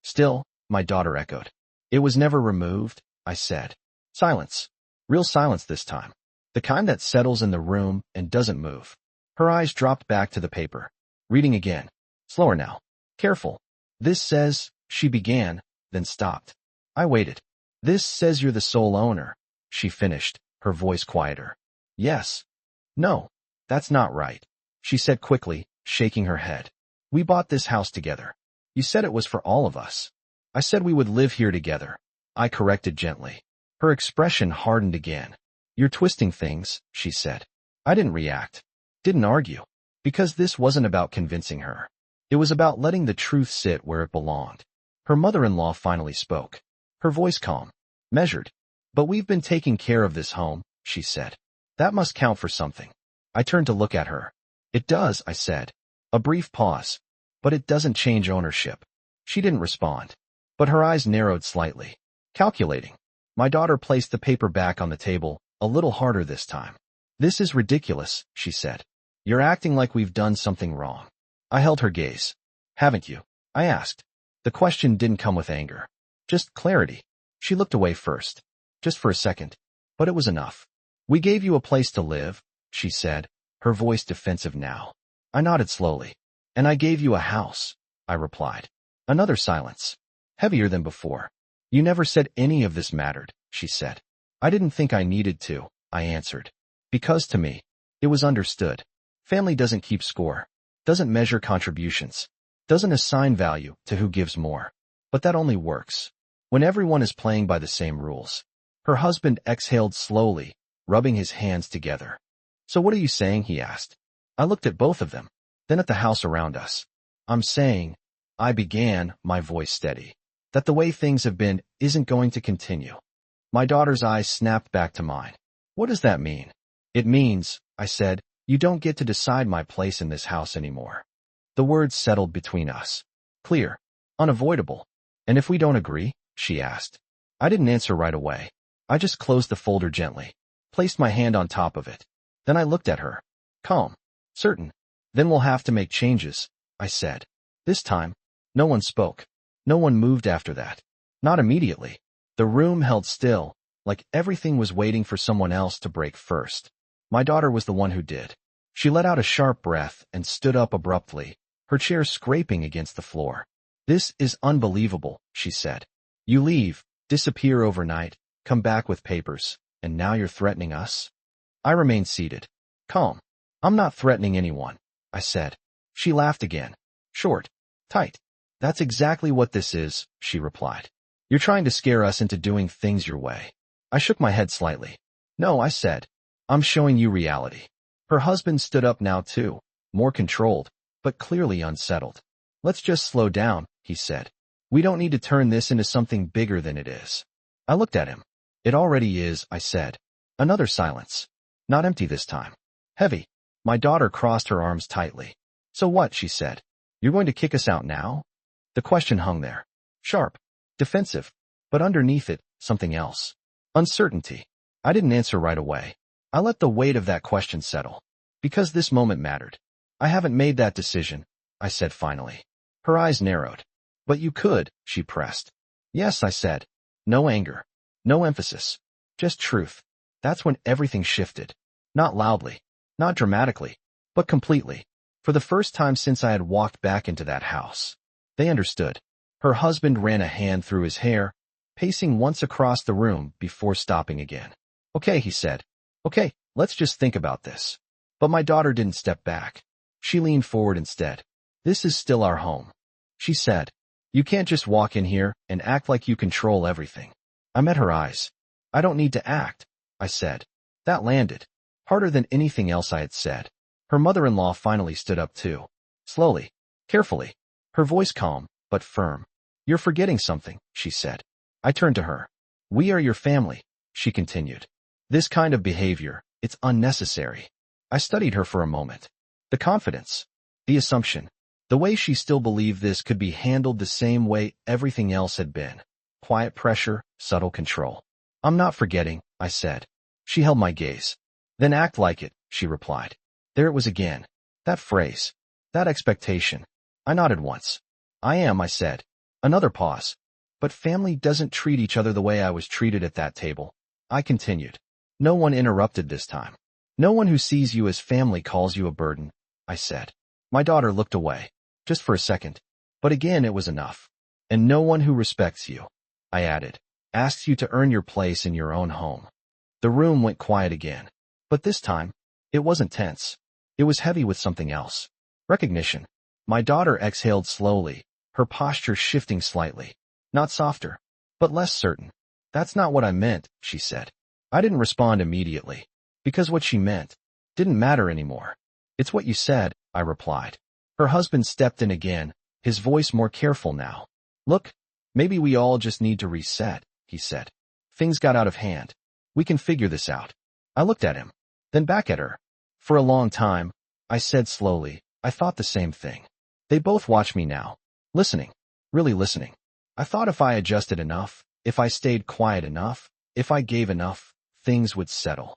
"Still," my daughter echoed. "It was never removed," I said. Silence. Real silence this time. The kind that settles in the room and doesn't move. Her eyes dropped back to the paper. Reading again. Slower now. Careful. "This says," she began, then stopped. I waited. "This says you're the sole owner," she finished, her voice quieter. "Yes." "No, that's not right," she said quickly, shaking her head. "We bought this house together. You said it was for all of us." "I said we would live here together," I corrected gently. Her expression hardened again. "You're twisting things," she said. I didn't react. Didn't argue. Because this wasn't about convincing her. It was about letting the truth sit where it belonged. Her mother-in-law finally spoke. Her voice calm, measured. "But we've been taking care of this home," she said. "That must count for something." I turned to look at her. "It does," I said. A brief pause. "But it doesn't change ownership." She didn't respond, but her eyes narrowed slightly. Calculating. My daughter placed the paper back on the table, a little harder this time. "This is ridiculous," she said. "You're acting like we've done something wrong." I held her gaze. "Haven't you?" I asked. The question didn't come with anger. Just clarity. She looked away first. Just for a second. But it was enough. "We gave you a place to live," she said, her voice defensive now. I nodded slowly. "And I gave you a house," I replied. Another silence. Heavier than before. "You never said any of this mattered," she said. "I didn't think I needed to," I answered. Because to me, it was understood. Family doesn't keep score. Doesn't measure contributions. Doesn't assign value to who gives more. But that only works when everyone is playing by the same rules. Her husband exhaled slowly, rubbing his hands together. "So what are you saying?" he asked. I looked at both of them, then at the house around us. "I'm saying," I began, my voice steady, "that the way things have been isn't going to continue." My daughter's eyes snapped back to mine. "What does that mean?" "It means," I said, "you don't get to decide my place in this house anymore." The words settled between us. Clear. Unavoidable. "And if we don't agree?" she asked. I didn't answer right away. I just closed the folder gently, placed my hand on top of it. Then I looked at her. Calm. Certain. "Then we'll have to make changes," I said. This time, no one spoke. No one moved after that. Not immediately. The room held still, like everything was waiting for someone else to break first. My daughter was the one who did. She let out a sharp breath and stood up abruptly, her chair scraping against the floor. "This is unbelievable," she said. "You leave, disappear overnight, come back with papers, and now you're threatening us?" I remained seated. Calm. "I'm not threatening anyone," I said. She laughed again. Short. Tight. "That's exactly what this is," she replied. "You're trying to scare us into doing things your way." I shook my head slightly. "No," I said. "I'm showing you reality." Her husband stood up now too, more controlled, but clearly unsettled. "Let's just slow down," he said. "We don't need to turn this into something bigger than it is." I looked at him. "It already is," I said. Another silence. Not empty this time. Heavy. My daughter crossed her arms tightly. "So what?" she said. "You're going to kick us out now?" The question hung there. Sharp. Defensive. But underneath it, something else. Uncertainty. I didn't answer right away. I let the weight of that question settle. Because this moment mattered. "I haven't made that decision," I said finally. Her eyes narrowed. But you could, she pressed. Yes, I said. No anger. No emphasis. Just truth. That's when everything shifted. Not loudly. Not dramatically. But completely. For the first time since I had walked back into that house. They understood. Her husband ran a hand through his hair, pacing once across the room before stopping again. Okay, he said. Okay, let's just think about this. But my daughter didn't step back. She leaned forward instead. This is still our home. She said. You can't just walk in here and act like you control everything. I met her eyes. I don't need to act, I said. That landed. Harder than anything else I had said. Her mother-in-law finally stood up too. Slowly. Carefully. Her voice calm, but firm. You're forgetting something, she said. I turned to her. We are your family, she continued. This kind of behavior, it's unnecessary. I studied her for a moment. The confidence. The assumption. The way she still believed this could be handled the same way everything else had been. Quiet pressure, subtle control. I'm not forgetting, I said. She held my gaze. Then act like it, she replied. There it was again. That phrase. That expectation. I nodded once. I am, I said. Another pause. But family doesn't treat each other the way I was treated at that table. I continued. No one interrupted this time. No one who sees you as family calls you a burden, I said. My daughter looked away. Just for a second. But again it was enough. And no one who respects you, I added, asks you to earn your place in your own home. The room went quiet again. But this time, it wasn't tense. It was heavy with something else. Recognition. My daughter exhaled slowly, her posture shifting slightly. Not softer, but less certain. That's not what I meant, she said. I didn't respond immediately, because what she meant didn't matter anymore. It's what you said, I replied. Her husband stepped in again, his voice more careful now. Look, maybe we all just need to reset, he said. Things got out of hand. We can figure this out. I looked at him, then back at her. For a long time, I said slowly, I thought the same thing. They both watch me now. Listening. Really listening. I thought if I adjusted enough, if I stayed quiet enough, if I gave enough, things would settle.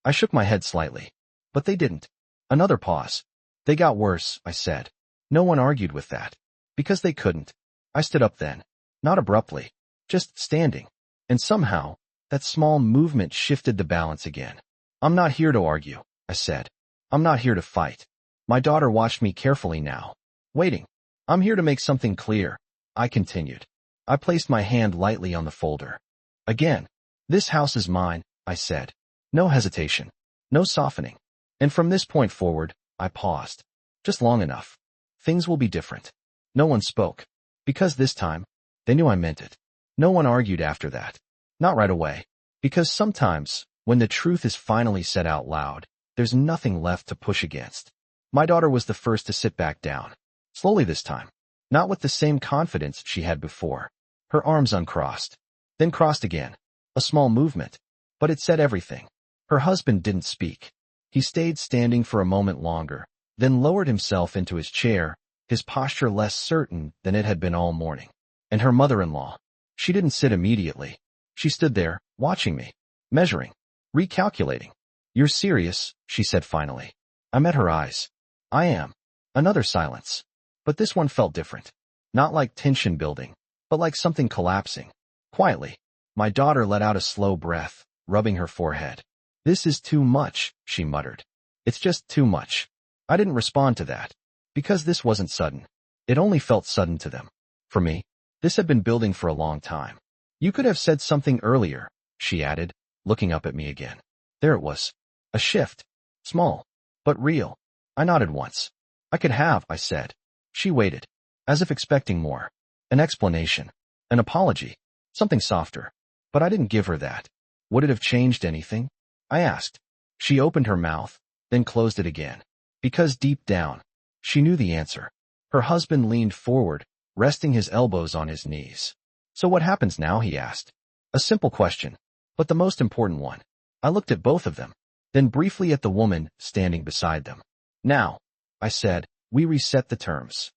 I shook my head slightly. But they didn't. Another pause. They got worse, I said. No one argued with that. Because they couldn't. I stood up then. Not abruptly. Just standing. And somehow, that small movement shifted the balance again. I'm not here to argue, I said. I'm not here to fight. My daughter watched me carefully now. Waiting. I'm here to make something clear, I continued. I placed my hand lightly on the folder. Again. This house is mine, I said. No hesitation. No softening. And from this point forward, I paused. Just long enough. Things will be different. No one spoke. Because this time, they knew I meant it. No one argued after that. Not right away. Because sometimes, when the truth is finally said out loud, there's nothing left to push against. My daughter was the first to sit back down. Slowly this time. Not with the same confidence she had before. Her arms uncrossed. Then crossed again. A small movement. But it said everything. Her husband didn't speak. He stayed standing for a moment longer, then lowered himself into his chair, his posture less certain than it had been all morning. And her mother-in-law. She didn't sit immediately. She stood there, watching me, measuring, recalculating. You're serious, she said finally. I met her eyes. I am. Another silence. But this one felt different. Not like tension building, but like something collapsing. Quietly. My daughter let out a slow breath, rubbing her forehead. This is too much, she muttered. It's just too much. I didn't respond to that. Because this wasn't sudden. It only felt sudden to them. For me, this had been building for a long time. You could have said something earlier, she added, looking up at me again. There it was. A shift. Small. But real. I nodded once. I could have, I said. She waited. As if expecting more. An explanation. An apology. Something softer. But I didn't give her that. Would it have changed anything? I asked. She opened her mouth, then closed it again. Because deep down, she knew the answer. Her husband leaned forward, resting his elbows on his knees. So what happens now, he asked. A simple question, but the most important one. I looked at both of them, then briefly at the woman standing beside them. Now, I said, we reset the terms.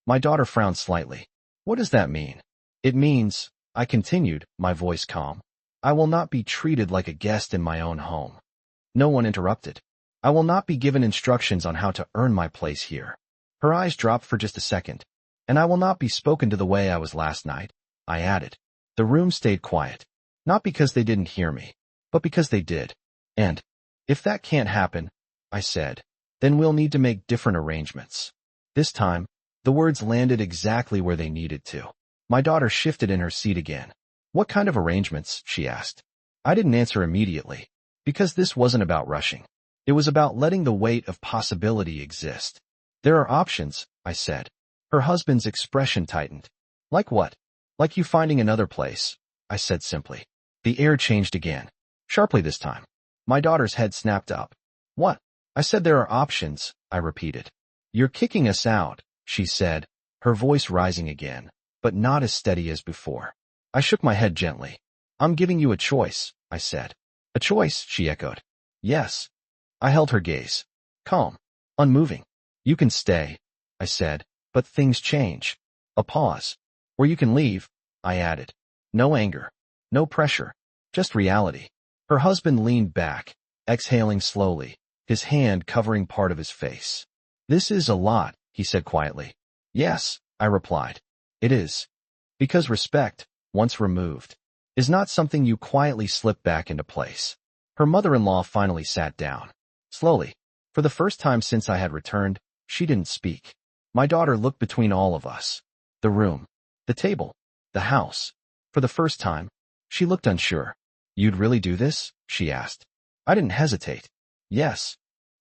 My daughter frowned slightly. What does that mean? It means, I continued, my voice calm. I will not be treated like a guest in my own home. No one interrupted. I will not be given instructions on how to earn my place here. Her eyes dropped for just a second. And I will not be spoken to the way I was last night, I added. The room stayed quiet. Not because they didn't hear me, but because they did. And, if that can't happen, I said, then we'll need to make different arrangements. This time, the words landed exactly where they needed to. My daughter shifted in her seat again. What kind of arrangements? She asked. I didn't answer immediately, because this wasn't about rushing. It was about letting the weight of possibility exist. There are options, I said. Her husband's expression tightened. Like what? Like you finding another place, I said simply. The air changed again. Sharply this time. My daughter's head snapped up. What? I said there are options, I repeated. You're kicking us out, she said, her voice rising again, but not as steady as before. I shook my head gently. I'm giving you a choice, I said. A choice, she echoed. Yes. I held her gaze. Calm. Unmoving. You can stay, I said, but things change. A pause. Or you can leave, I added. No anger. No pressure. Just reality. Her husband leaned back, exhaling slowly, his hand covering part of his face. This is a lot, he said quietly. Yes, I replied. It is. Because respect, once removed, is not something you quietly slip back into place. Her mother-in-law finally sat down. Slowly. For the first time since I had returned, she didn't speak. My daughter looked between all of us. The room. The table. The house. For the first time, she looked unsure. You'd really do this? She asked. I didn't hesitate. Yes.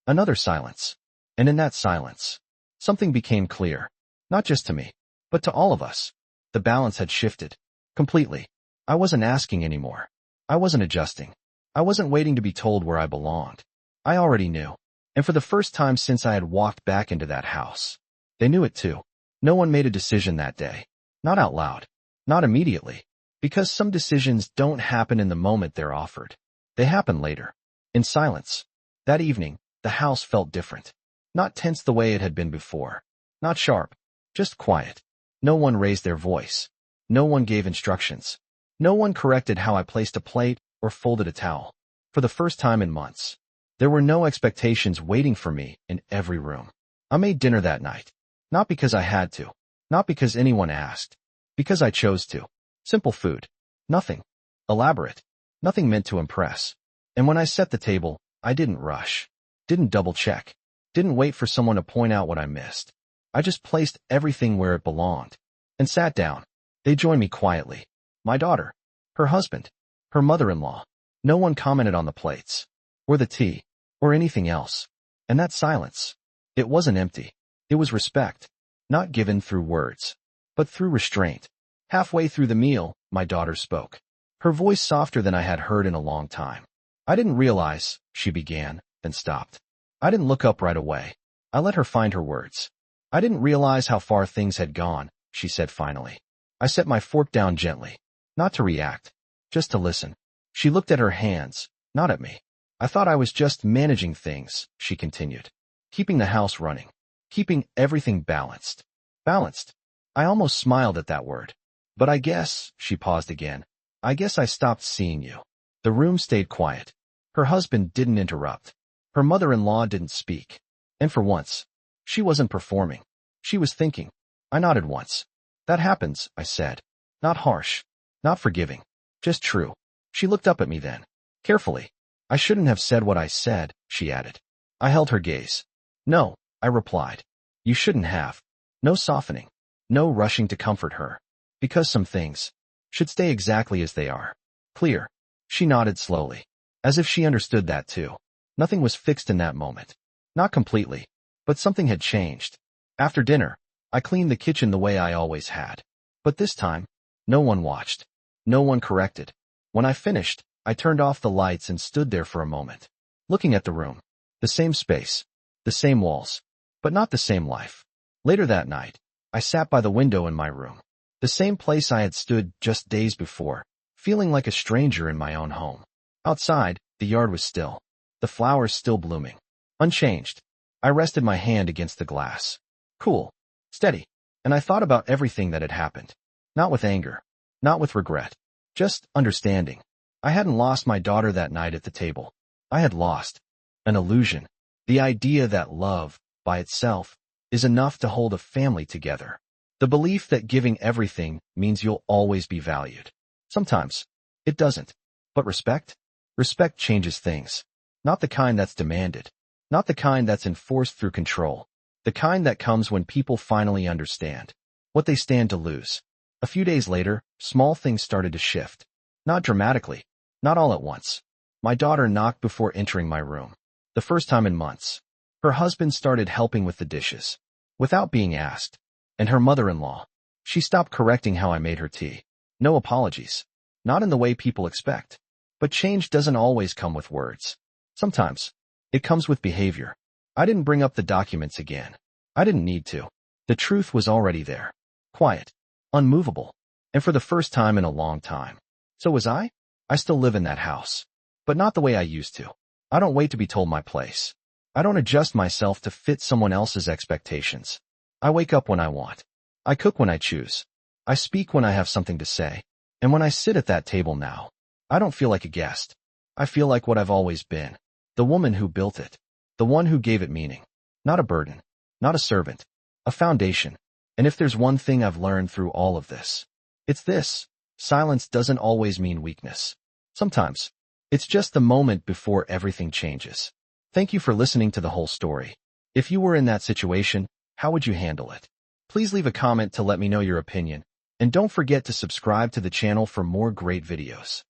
Another silence. And in that silence, something became clear. Not just to me, but to all of us. The balance had shifted. Completely. I wasn't asking anymore. I wasn't adjusting. I wasn't waiting to be told where I belonged. I already knew. And for the first time since I had walked back into that house, they knew it too. No one made a decision that day. Not out loud. Not immediately. Because some decisions don't happen in the moment they're offered. They happen later. In silence. That evening, the house felt different. Not tense the way it had been before. Not sharp. Just quiet. No one raised their voice. No one gave instructions. No one corrected how I placed a plate or folded a towel. For the first time in months, there were no expectations waiting for me in every room. I made dinner that night. Not because I had to. Not because anyone asked. Because I chose to. Simple food. Nothing elaborate. Nothing meant to impress. And when I set the table, I didn't rush. Didn't double check. Didn't wait for someone to point out what I missed. I just placed everything where it belonged. And sat down. They joined me quietly. My daughter. Her husband. Her mother-in-law. No one commented on the plates. Or the tea. Or anything else. And that silence. It wasn't empty. It was respect. Not given through words. But through restraint. Halfway through the meal, my daughter spoke. Her voice softer than I had heard in a long time. I didn't realize, she began, then stopped. I didn't look up right away. I let her find her words. I didn't realize how far things had gone, she said finally. I set my fork down gently. Not to react. Just to listen. She looked at her hands, not at me. I thought I was just managing things, she continued. Keeping the house running. Keeping everything balanced. Balanced. I almost smiled at that word. But I guess, she paused again, I guess I stopped seeing you. The room stayed quiet. Her husband didn't interrupt. Her mother-in-law didn't speak. And for once, she wasn't performing. She was thinking. I nodded once. That happens, I said. Not harsh. Not forgiving. Just true. She looked up at me then. Carefully. I shouldn't have said what I said, she added. I held her gaze. No, I replied. You shouldn't have. No softening. No rushing to comfort her. Because some things should stay exactly as they are. Clear. She nodded slowly. As if she understood that too. Nothing was fixed in that moment. Not completely. But something had changed. After dinner, I cleaned the kitchen the way I always had. But this time, no one watched. No one corrected. When I finished, I turned off the lights and stood there for a moment. Looking at the room. The same space. The same walls. But not the same life. Later that night, I sat by the window in my room. The same place I had stood just days before, feeling like a stranger in my own home. Outside, the yard was still. The flowers still blooming. Unchanged. I rested my hand against the glass. Cool. Steady. And I thought about everything that had happened. Not with anger. Not with regret. Just understanding. I hadn't lost my daughter that night at the table. I had lost an illusion. The idea that love, by itself, is enough to hold a family together. The belief that giving everything means you'll always be valued. Sometimes it doesn't. But respect? Respect changes things. Not the kind that's demanded. Not the kind that's enforced through control. The kind that comes when people finally understand what they stand to lose. A few days later, small things started to shift. Not dramatically. Not all at once. My daughter knocked before entering my room. The first time in months. Her husband started helping with the dishes, without being asked. And her mother-in-law. She stopped correcting how I made her tea. No apologies. Not in the way people expect. But change doesn't always come with words. Sometimes, it comes with behavior. I didn't bring up the documents again. I didn't need to. The truth was already there. Quiet. Unmovable. And for the first time in a long time. So was I? I still live in that house. But not the way I used to. I don't wait to be told my place. I don't adjust myself to fit someone else's expectations. I wake up when I want. I cook when I choose. I speak when I have something to say. And when I sit at that table now, I don't feel like a guest. I feel like what I've always been. The woman who built it. The one who gave it meaning. Not a burden. Not a servant. A foundation. And if there's one thing I've learned through all of this, it's this. Silence doesn't always mean weakness. Sometimes, it's just the moment before everything changes. Thank you for listening to the whole story. If you were in that situation, how would you handle it? Please leave a comment to let me know your opinion, and don't forget to subscribe to the channel for more great videos.